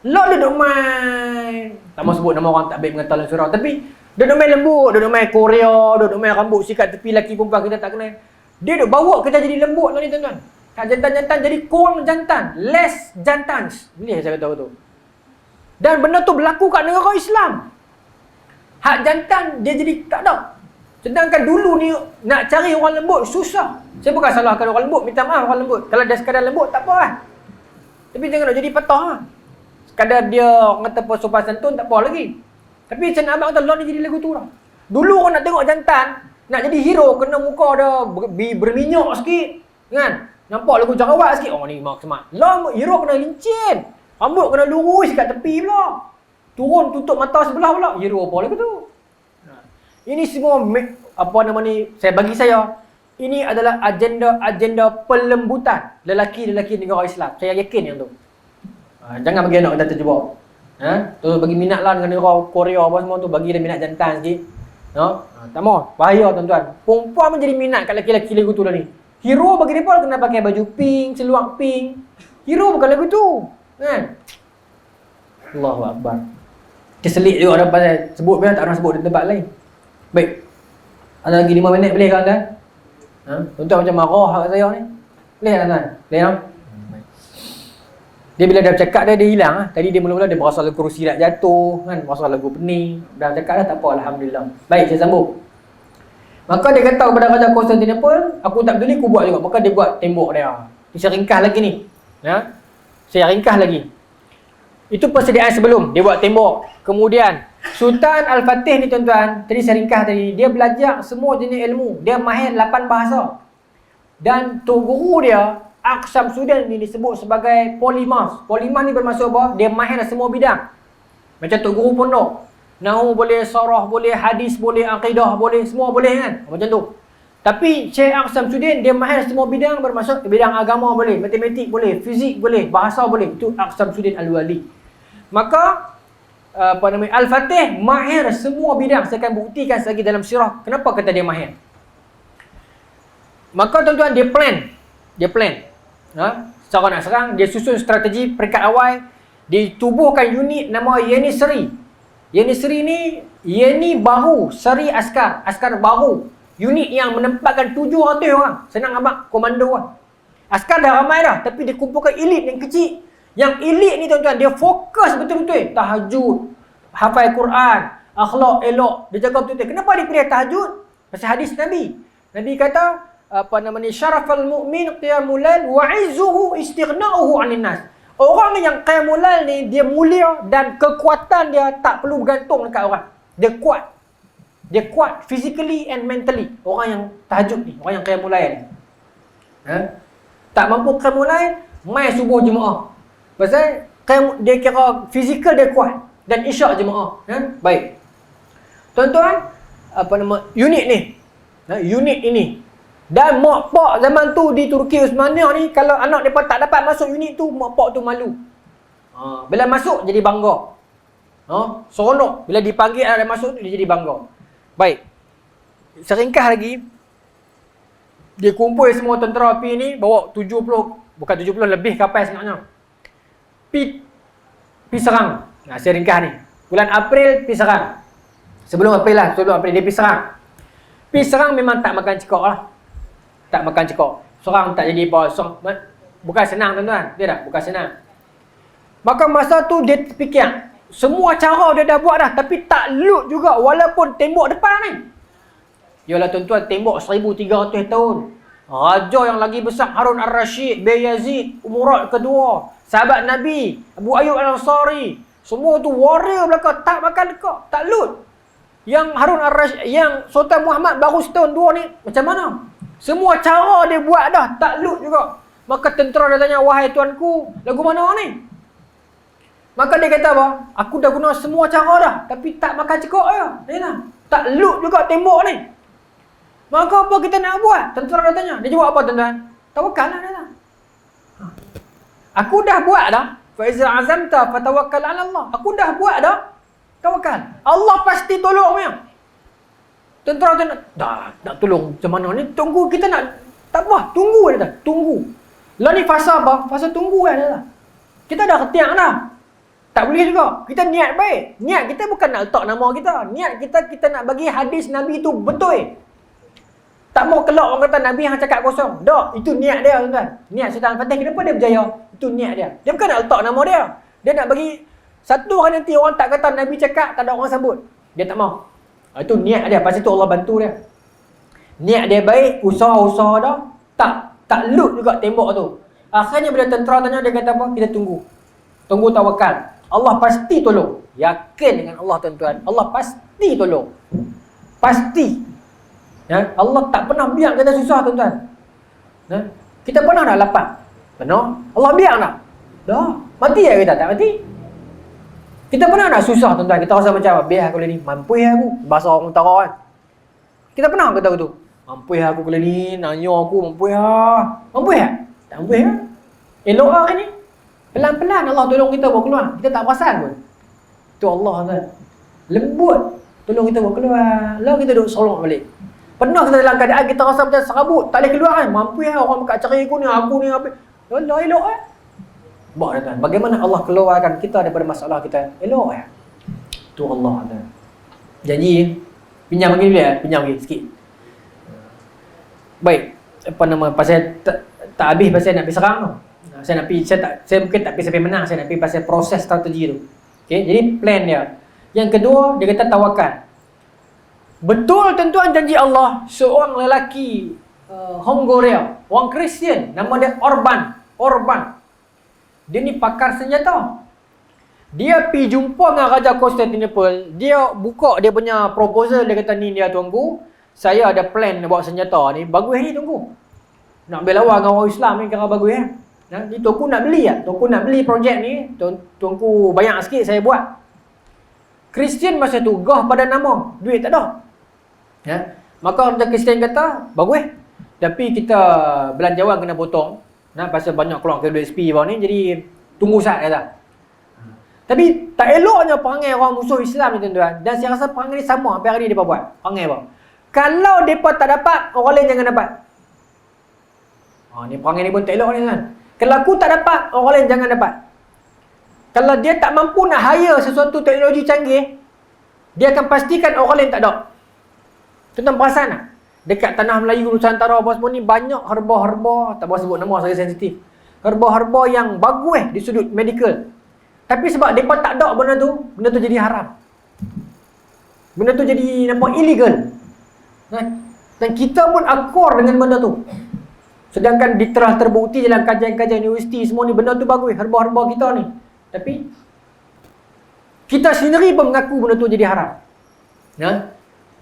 Lah dia duk main. Tak mau sebut nama orang tak baik mengatakan surau, tapi dia duk main lembut, dia duk main Korea, dia duk main rambut sikat tepi laki perempuan kita tak kenal. Dia duk bawa kita jadi lembut lah ni tuan-tuan. Tak jantan-jantan jadi kurang jantan, less jantans. Boleh saya kata tu. Dan benda tu berlaku kat negara Islam. Hak jantan dia jadi tak ada. Sedangkan dulu ni nak cari orang lembut susah. Saya bukan salahkan orang lembut, minta maaf orang lembut. Kalau dia sekadar lembut tak apa lah. Tapi jangan nak jadi patah lah. Sekadar dia orang kata sopan santun tak apa lagi. Tapi macam abang kata, Allah ni jadi lagu tu lah. Dulu orang nak tengok jantan, nak jadi hero, kena muka dia berminyak sikit. Kan? Nampak lagu jarawat sikit. Oh ni mak semak. Lah hero kena lincin. Rambut kena lurus kat tepi pula. Turun tutup mata sebelah pula. Hero apa lagu tu? Ini semua, apa nama ni, bagi saya, ini adalah agenda pelembutan lelaki-lelaki negara Islam. Saya yakin yang tu. Jangan bagi anak kita terjebak. Tu bagi minat lah dengan negara Korea apa semua tu, bagi dia minat jantan sikit. No? Tak mau. Bahaya tuan-tuan. Perempuan menjadi minat kat lelaki-lelaki lagu tu lah ni. Hero bagi mereka kena pakai baju pink, seluar pink. Hero bukan lagu tu. Kan? Allahu Akbar. Keselik juga orang pasal sebut biar tak orang sebut di tempat lain. Baik. Ada lagi 5 minit boleh kan tuan? Tuan-tuan macam marah kat saya ni. Boleh tak tuan? Boleh tak? Dia bila dah cakap dia hilang lah. Tadi dia mula-mula dia berasa lagu kerusi nak jatuh kan, berasa lagu pening. Dah cakap dah tak apa, alhamdulillah. Baik, saya sambung. Maka dia kata kepada Raja Konstantinopel, aku tak peduli, aku buat juga. Maka dia buat tembok dia. Saya ringkas lagi ni. Ya? Saya ringkas lagi. Itu persediaan sebelum dia buat tembok. Kemudian Sultan Al-Fatih ni tuan-tuan, tadi saya ringkas tadi, dia belajar semua jenis ilmu. Dia mahir 8 bahasa. Dan tok guru dia Syamsuddin ni disebut sebagai polimas. Polimas ni bermaksud apa? Dia mahir semua bidang. Macam tok guru pondok. Nahu boleh, sarah boleh, hadis boleh, akidah boleh, semua boleh kan? Macam tu. Tapi Syekh Syamsuddin dia mahir semua bidang, bermaksud bidang agama boleh, matematik boleh, fizik boleh, bahasa boleh. Itu Syamsuddin Al-Wali. Maka Al-Fatih mahir semua bidang. Saya akan buktikan selagi dalam sirah kenapa kata dia mahir. Maka tuan-tuan dia plan. Secara nak serang, dia susun strategi peringkat awal. Ditubuhkan unit nama Yenisri. Yenisri ni, Yeni bahu, Seri askar bahu. Unit yang menempatkan 700 orang. Senang abang, komando lah. Askar dah ramai dah, tapi dia kumpulkan elit yang kecil. Yang elit ni tuan-tuan, dia fokus betul-betul. Tahajud, hafal Quran, akhlak elok, dia jaga betul-betul. Kenapa dia pilih tahajud? Pasal hadis Nabi. Nabi kata, syarafal mu'min qiyamul lail wa 'izzuhu istighna'uhu 'anil nas. Orang yang qiyamul lail ni dia mulia dan kekuatan dia tak perlu bergantung dekat orang. Dia kuat. Dia kuat physically and mentally. Orang yang tahajud ni, orang yang qiyamul lail ni. Tak mampu qiyamul lail, mai subuh jemaah. Pasal dia kira fizikal dia kuat dan isyak jemaah. Baik. Tuan-tuan, unit ni. Unit ini. Dan mak pak zaman tu di Turki Osmania ni, kalau anak mereka tak dapat masuk unit tu, mak pak tu malu. Bila masuk jadi bangga. Seronok. Bila dipanggil anak dia masuk tu, dia jadi bangga. Baik. Seringkah lagi, dia kumpul semua tentera api ni, bawa 70, bukan 70, lebih kapal sebenarnya. Pi serang. Saya ringkas ni. Bulan April pi serang. Sebelum April dia pi serang. Pi serang memang tak makan cekok lah. Tak makan cekok. Serang tak jadi apa. Bukan senang tuan-tuan. Dia tak? Bukan senang. Maka masa tu dia fikir, semua cara dia dah buat dah. Tapi tak loot juga walaupun tembok depan ni. Yalah tuan-tuan, tembok 1300 tahun. Raja yang lagi besar Harun Ar-Rashid, Bayazid, Umurad kedua, sahabat Nabi, Abu Ayyub Al-Ansari. Semua tu warrior belakang. Tak makan dekak. Tak loot. Yang Harun Ar-Rashid, yang Sultan Muhammad baru setahun dua ni, macam mana? Semua cara dia buat dah, tak loot juga. Maka tentera dia tanya, wahai tuanku, lagu mana ni? Maka dia kata apa? Aku dah guna semua cara dah, tapi tak makan cekok je. Tak loot juga tembok ni. Maka apa kita nak buat? Tentera dia tanya. Dia jawab apa tuan-tuan? Tawakal lah dia. Aku dah buat dah. Fa iza azamta fatawakkal 'ala Allah. Aku dah buat dah. Tawakal. Allah pasti tolong punya. Tentera tu nak tolong macam mana ni? Tunggu, kita nak, tak apa, tunggu dia. Tunggu. Lah ni fasa apa? Fasa tunggu dia. Kita dah ketiak dah. Tak boleh juga. Kita niat baik. Niat kita bukan nak letak nama kita. Niat kita nak bagi hadis Nabi tu betul. Tak mau kelak orang kata Nabi yang cakap kosong. Tak, itu niat dia tuan-tuan. Niat Sultan Al-Fatih kenapa dia berjaya? Itu niat dia. Dia bukan nak letak nama dia. Dia nak bagi satu hari nanti orang tak kata Nabi cakap, tak ada orang sambut. Dia tak mau. Itu niat dia. Pasal tu Allah bantu dia. Niat dia baik, usaha-usaha dah. Tak loot juga tembok tu. Akhirnya bila tentera tanya, dia kata apa? Kita tunggu. Tunggu tawakal. Allah pasti tolong. Yakin dengan Allah tuan-tuan. Allah pasti tolong. Pasti. Ya, Allah tak pernah biar kita susah tuan-tuan. Ya, kita pernah nak lapar? Pernah? Allah biar tak? Dah. Mati ya kita? Tak mati. Kita pernah nak susah tuan-tuan? Kita rasa macam, biar aku ni, mampu ya aku. Bahasa orang utara kan. Kita pernah kata begitu? Mampu ya aku kali ni, nanya aku, mampu ya. Mampu ya? Tak mampu ya? Elok lah ni. Pelan-pelan Allah tolong kita bawa keluar. Kita tak perasan pun. Itu Allah kan. Lembut. Tolong kita bawa keluar. Lalu kita duduk solok balik. Pernah kita dalam keadaan kita rasa macam serabut, tak boleh keluar kan? Mampu orang buka cari aku ni apa. Allah elok Bawa tuan. Bagaimana Allah keluarkan kita daripada masalah kita? Elok Tu Allah tuan. Janji pinjam lagi dia, pinjam lagi sikit. Baik, apa nama pasal tak habis pasal nak pergi serang tu. Saya mungkin tak pergi sampai menang, saya nak pergi pasal proses strategi tu. Okey, jadi plan dia. Yang kedua, dia kata tawakal. Betul tuan-tuan janji Allah, seorang lelaki Hongaria, orang Kristian, nama dia Orban. Dia ni pakar senjata. Dia pergi jumpa dengan Raja Constantinople, dia buka dia punya proposal, dia kata ni dia tuanku, saya ada plan nak bawa senjata ni, bagus ni tuanku. Nak berlawan dengan orang Islam ni kira bagus Ni tuanku nak beli tuanku nak beli projek ni, tuanku bayar sikit saya buat. Kristian masa tu gah pada nama, duit tak ada. Maka Raja Kristian kata, bagus. Tapi kita belanjawan kena potong. Pasal banyak keluar ke duit SP bawah ni, jadi tunggu saat kata. Tapi tak eloknya perangai orang musuh Islam ni tuan-tuan. Dan saya rasa perangai ni sama sampai hari ni mereka buat. Perangai apa? Kalau mereka tak dapat, orang lain jangan dapat. Ni perangai ni pun tak elok ni tuan. Kalau aku tak dapat, orang lain jangan dapat. Kalau dia tak mampu nak hire sesuatu teknologi canggih, dia akan pastikan orang lain tak ada. Tuan-tuan perasan tak? Dekat tanah Melayu Nusantara apa semua ni banyak herba-herba, tak boleh sebut nama saya sensitif. Herba-herba yang bagus di sudut medical. Tapi sebab mereka tak ada benda tu jadi haram. Benda tu jadi nampak illegal. Dan kita pun akor dengan benda tu. Sedangkan telah terbukti dalam kajian-kajian universiti semua ni benda tu bagus, herba-herba kita ni. Tapi kita sendiri pun mengaku benda tu jadi haram.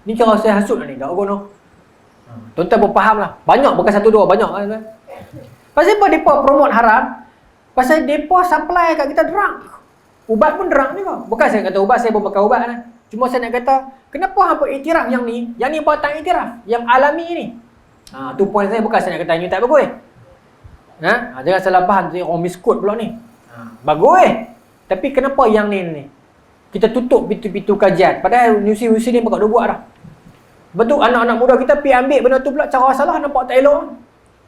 Ni cara saya hasut lah ni, tak apa tuan-tuan pun faham lah. Banyak, bukan satu dua, banyak kan. Pasal apa mereka promote haram? Pasal mereka supply kat kita drug. Ubat pun drug ni kok. Bukan saya kata ubat, saya pun pakai ubat lah. Cuma saya nak kata, kenapa hampa iktiraf yang ni hampa tak iktiraf? Yang alami ni. Tu point saya, bukan saya nak kata ni tak bagus. Jangan salah faham, orang miskut pula ni. Bagus tapi kenapa yang ni? Kita tutup pintu-pintu kajian. Padahal universiti ni bakal buat dah. Betul anak-anak muda kita pergi ambil benda tu pula cara salah, nampak tak elok.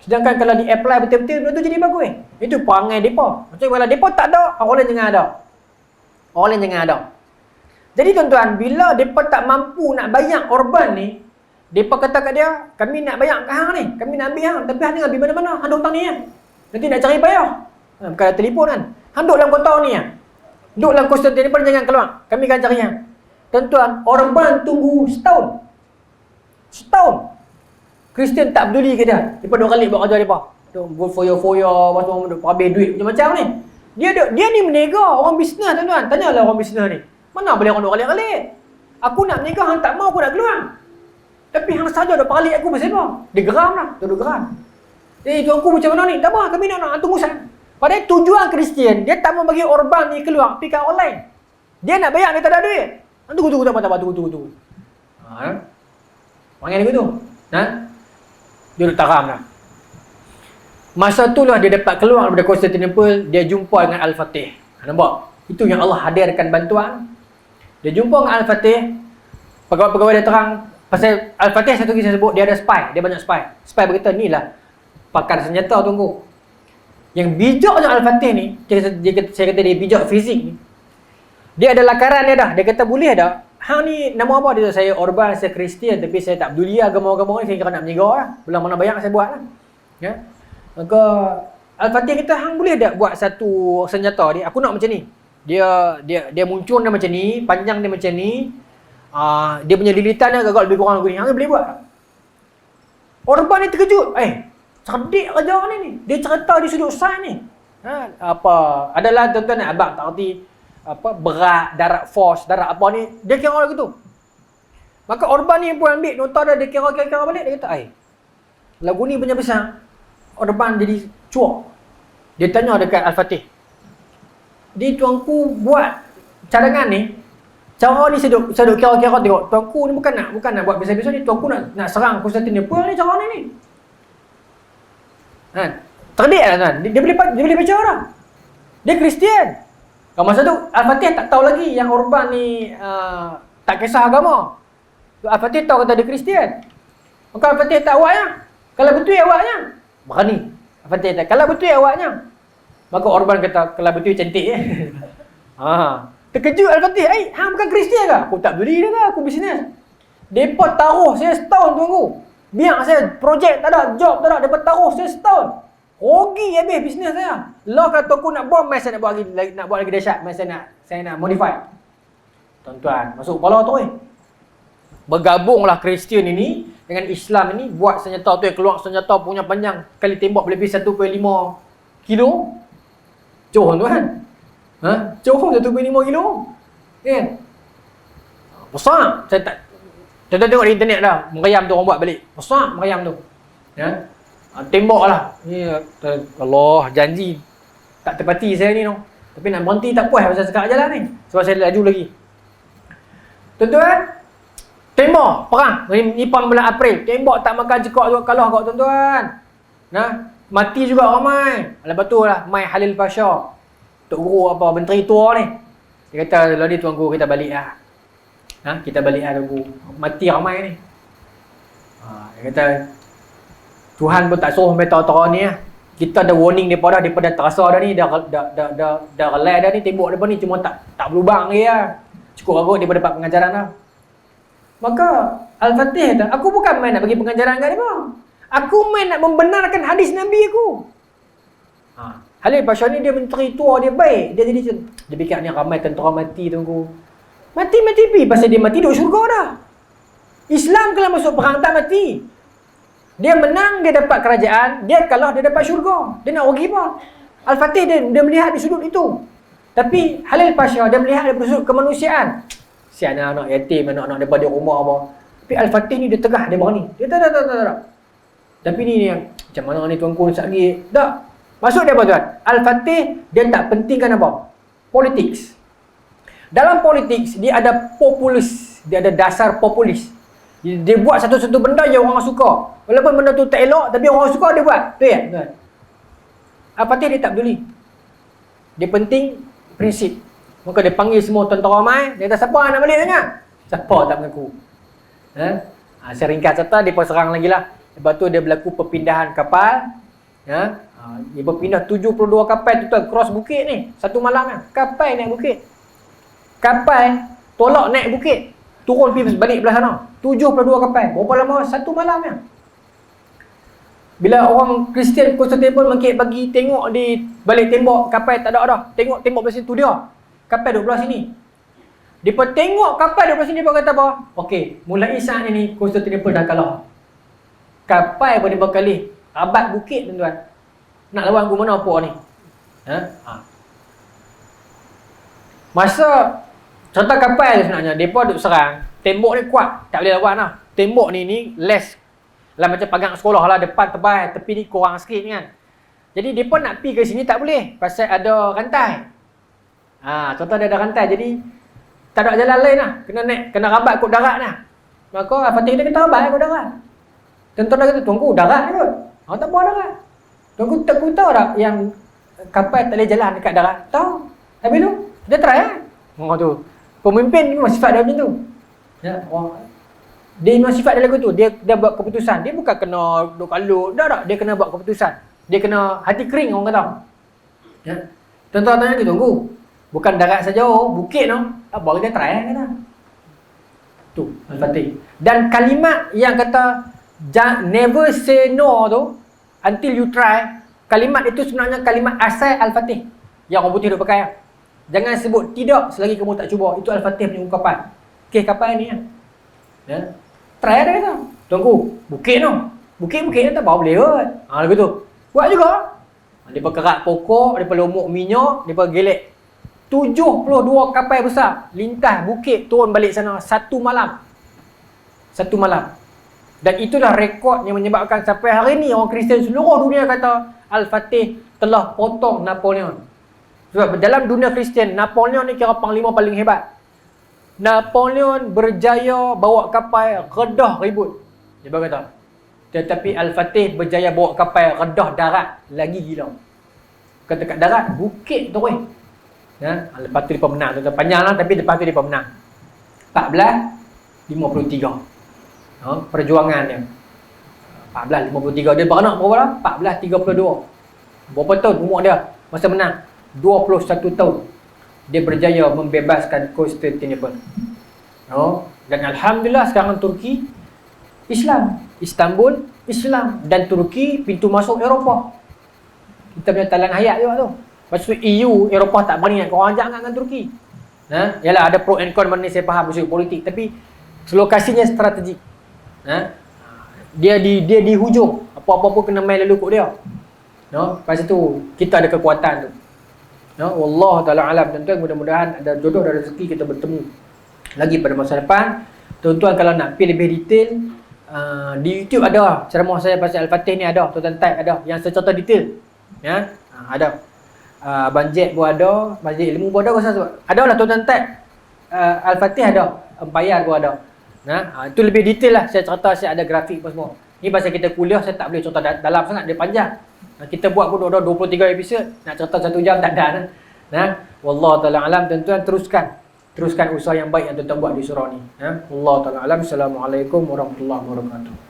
Sedangkan kalau di-apply betul-betul, benda tu jadi bagus. Itu perangai mereka. Macam kalau mereka tak ada, orang lain jangan ada. Orang lain jangan ada. Jadi tuan-tuan, bila mereka tak mampu nak bayar Orban ni, mereka kata kat dia, kami nak bayar kat hang ni, kami nak ambil hang, tapi hang nak ambil mana-mana, hang ada hutang ni nanti nak cari payah. Bukan ada telefon kan. Hang duduk dalam kota ni duduk dalam Constantinople, jangan keluar. Kami akan cari hang. Tuan-tuan, Orban tunggu setahun. Kristian tak peduli ke dia. Mereka dua kali buat kerja mereka. Go foya-foya, macam habis duit macam-macam ni. Dia ni menega orang bisnes tuan-tuan. Tanyalah orang bisnes ni. Mana boleh orang dua kali-kali? Aku nak menega, hang tak mau, aku nak keluar. Tapi hang saja dah balik aku pasal apa? Dia geram lah. Dia geram. Tuanku macam mana ni? Tak apa, kami nak tunggu sana. Padahal tujuan Kristian, dia tak mau bagi Orban ni keluar, pergi kat online. Dia nak bayar, dia tak ada duit. Tunggu, tak apa, tunggu. Panggil dia tu. Dia duduk taram dah. Masa itulah dia dapat keluar daripada Constantinople, dia jumpa dengan Al-Fatih. Nampak? Itu yang Allah hadirkan bantuan. Dia jumpa dengan Al-Fatih. Pegawai dia terang pasal Al-Fatih, satu lagi saya sebut, dia ada spy, dia banyak spy. Spy berkata, ni lah pakar senjata tunggu. Yang bijaknya Al-Fatih ni, saya kata dia bijak fizik ni. Dia ada lakaran dia dah. Dia kata boleh dah. Hang ni nama apa? Dia kata, saya Orban, saya Kristian, tapi saya tak peduli agama-agama ni, saya kira nak menjaga lah. Belah mana bayar saya buat lah. Maka Al-Fatih kata, hang boleh tak buat satu senjata dia? Aku nak macam ni. Dia muncul dia macam ni, panjang dia macam ni. Dia punya lilitan dia agak lebih kurang begini. Hang boleh buat. Orban ni terkejut. Cerdik kerja ni. Dia cerita di sudut sains ni. Adalah tuan-tuan nak abang tak erti berat, darat force, darat apa ni. Dia kira lagu tu. Maka Orban ni pun ambil nota dia kira balik. Dia kata, lagu ni punya besar. Orban jadi cuak. Dia tanya dekat Al-Fatih. Tuanku buat cadangan ni. Cara ni saya duk kira-kira tengok. Tuanku ni bukan nak buat biasa-biasa ni. Tuanku nak serang Constantinople ni cara ni. Cerdik lah tuan. Dia boleh baca dah. Dia Kristian. Masa tu Al-Fatih tak tahu lagi yang Orban ni Tak kisah agama. Al-Fatih tahu kata dia Kristian. Maka Al-Fatih tak awaknya. Kalau betul awaknya, berani. Al-Fatih tak. Kalau betul awaknya. Maka Orban kata, kalau betul cantik terkejut Al-Fatih. Hang bukan Kristian ke? Aku tak beli dah lah, aku bisnes. Depa taruh saya setahun tunggu. Biar saya projek tak ada, job tak ada, depa taruh saya setahun. Rugi habis bisnes saya. Lah kata aku nak buat, saya nak buat lagi dahsyat, saya nak modify. Tuan-tuan, masuk kepala tu bergabunglah Kristian ini dengan Islam ini, buat senjata tu yang keluar senjata punya panjang kali tembak lebih 1.5 kilo. Johor tuan. Johor 1.5 kilo. Kan? Besar. Saya tak tengok di internet dah. Meriam tu orang buat balik. Besar meriam tu. Ya. Tembak lah. Allah, janji tak tepati saya ni no. Tapi nak berhenti tak puas pasal sekarang jalan ni. Sebab saya laju lagi. Tuan-tuan, tembak, perang. Nipang bulan April. Tembak tak makan cekak juga kalah kau tuan-tuan. Mati juga ramai. Lepas tu lah, Mai Halil Pasha. Tok Guru apa, menteri tua ni. Dia kata, lalu ni tuan guru kita balik lah. Kita balik lah tuan guru. Mati ramai ni. Dia kata, Tuhan pun tak suruh sampai tahu-tahu ni lah. Kita ada warning daripada dah terasa dah ni, dah relay dah ni, tembok depan ni cuma tak berlubang lagi lah. Cukup aku dia dapat pengajaran lah. Maka Al-Fatih kata, aku bukan main nak bagi pengajaran kat dia. Aku main nak membenarkan hadis Nabi aku. Halil Pasha ni dia menteri tua, dia baik. Dia fikir ni ramai tentera mati tunggu. Mati pi pasal dia mati duduk syurga dah. Islam kalau masuk perang tak mati. Dia menang, dia dapat kerajaan. Dia kalah, dia dapat syurga. Dia nak rugi apa? Al-Fatih dia melihat di sudut itu. Tapi Halil Pasha dia melihat dari sudut kemanusiaan. Si anak-anak yatim, anak-anak daripada rumah apa. Tapi Al-Fatih ni dia tegah, dia berani. Dia tak. Tapi ni yang macam mana ni tuanku ni lagi. Tak. Maksud dia apa tuan? Al-Fatih dia tak pentingkan apa? Politics. Dalam politics dia ada populis, dia ada dasar populis. Dia buat satu-satu benda yang orang suka. Walaupun benda tu tak elok tapi orang suka dia buat. Betul tak tuan? Al-Fatih dia tak peduli. Dia penting prinsip. Maka dia panggil semua tentera mai, dia kata siapa nak balik tanya? Siapa tak mengaku? Saya ringkas serta dia pun serang lagi lah. Lepas tu dia berlaku perpindahan kapal. Dia berpindah 72 kapal tu cross bukit ni. Satu malam kan. Kapal naik bukit. Kapal tolak naik bukit. Turun pergi balik belah sana. 72 kapal. Berapa lama? Satu malam kan. Bila orang Kristian Konstantinopel bagi tengok di balik tembok kapal tak ada dah. Tengok tembok belah situ dia. Kapal duduk belah sini. Dia pun tengok kapal duduk belah sini, dia pun kata apa? Okey, mulai saat ni Konstantinopel dah kalah. Kapal pun dia berkali rabat bukit tuan-tuan. Nak lawan ke mana puak ni? Masa contoh kapal sebenarnya, mereka duduk serang. Tembok ni kuat, tak boleh lawan lah. Tembok ni less. Lah macam pagang sekolah lah, depan tebal, tepi ni kurang sikit kan. Jadi mereka nak pergi ke sini tak boleh. Pasal ada rantai. Contoh dia ada rantai, jadi tak ada jalan lain lah. Kena naik, kena rabat kot darat lah. Maka Al-Fatih dia kata rabat kot darat. Tuan-tuan dia kata, tuanku darat ni kot. Tak buat darat. Tuanku tahu tak yang kapal tak boleh jalan dekat darat? Tahu. Habis tu, dia try lah. Tu. Pemimpin memang sifat dia macam tu. Dia memang sifat dia lagu tu. Dia buat keputusan. Dia bukan kena duk kalut. Tak. Dia kena buat keputusan. Dia kena hati kering orang kata. Tuan-tuan tanya ke tuanku. Bukan darat saja, bukit tu. Baru dia try lah kata. Tu, Al-Fatih. Dan kalimat yang kata never say no tu until you try. Kalimat itu sebenarnya kalimat asal Al-Fatih. Yang orang putih duk pakai. Jangan sebut tidak selagi kamu tak cuba. Itu Al-Fatih punya ungkapan. Kes kapal ni try ada kata. Tuanku, bukit tu. Bukit-bukit tak bawa boleh kot. Lagu tu. Buat juga. Dia kerak pokok, dia lomok minyak, dia gelek. 72 kapal besar lintas bukit turun balik sana satu malam. Dan itulah rekod yang menyebabkan sampai hari ni orang Kristian seluruh dunia kata Al-Fatih telah potong Napoleon. Sebab dalam dunia Kristian, Napoleon ni kira panglima paling hebat. Napoleon berjaya bawa kapal redah ribut. Dia berkata. Tetapi Al-Fatih berjaya bawa kapal redah darat lagi gila. Kata kat darat, bukit tu Lepas tu dia pemenang. Panjang lah tapi lepas tu dia pemenang. 1453. Perjuangan dia 1453. Dia beranak berapa lah? 1432. Berapa tahun umur dia masa menang? 21 tahun. Dia berjaya membebaskan Constantinople. Dan alhamdulillah sekarang Turki Islam, Istanbul Islam, dan Turki pintu masuk Eropah. Kita punya talan hayat juga tu. Lepas tu EU, Eropah tak berani nak korang ajak dengan Turki. Yalah ada pro and con benda ni, saya faham isu politik, tapi lokasinya strategik. Dia di hujung. Apa-apa pun kena main lalu kot dia. Lepas tu kita ada kekuatan tu. Wallahu taala alam. Tuan-tuan, mudah-mudahan ada jodoh dan rezeki kita bertemu lagi pada masa depan. Tuan-tuan kalau nak pergi lebih detail, di YouTube ada ceramah saya pasal Al-Fatih ni, ada tuan-tuan type, ada yang secara detail. Ada. Abang Jack pun ada, Masjid Ilmu pun ada, ada lah tuan-tuan type. Al-Fatih ada, Empayar pun ada. Itu lebih detail lah saya cerita, saya ada grafik pun semua. Ni pasal kita kuliah, saya tak boleh cerita dalam sangat, dia panjang. Kita buat pun ada 23 episod, nak cerita 1 jam tak ada. Wallahu taala alam. Tuan-tuan teruskan usaha yang baik yang tuan-tuan buat di surau ni. Wallahu taala alam. Assalamualaikum warahmatullahi wabarakatuh.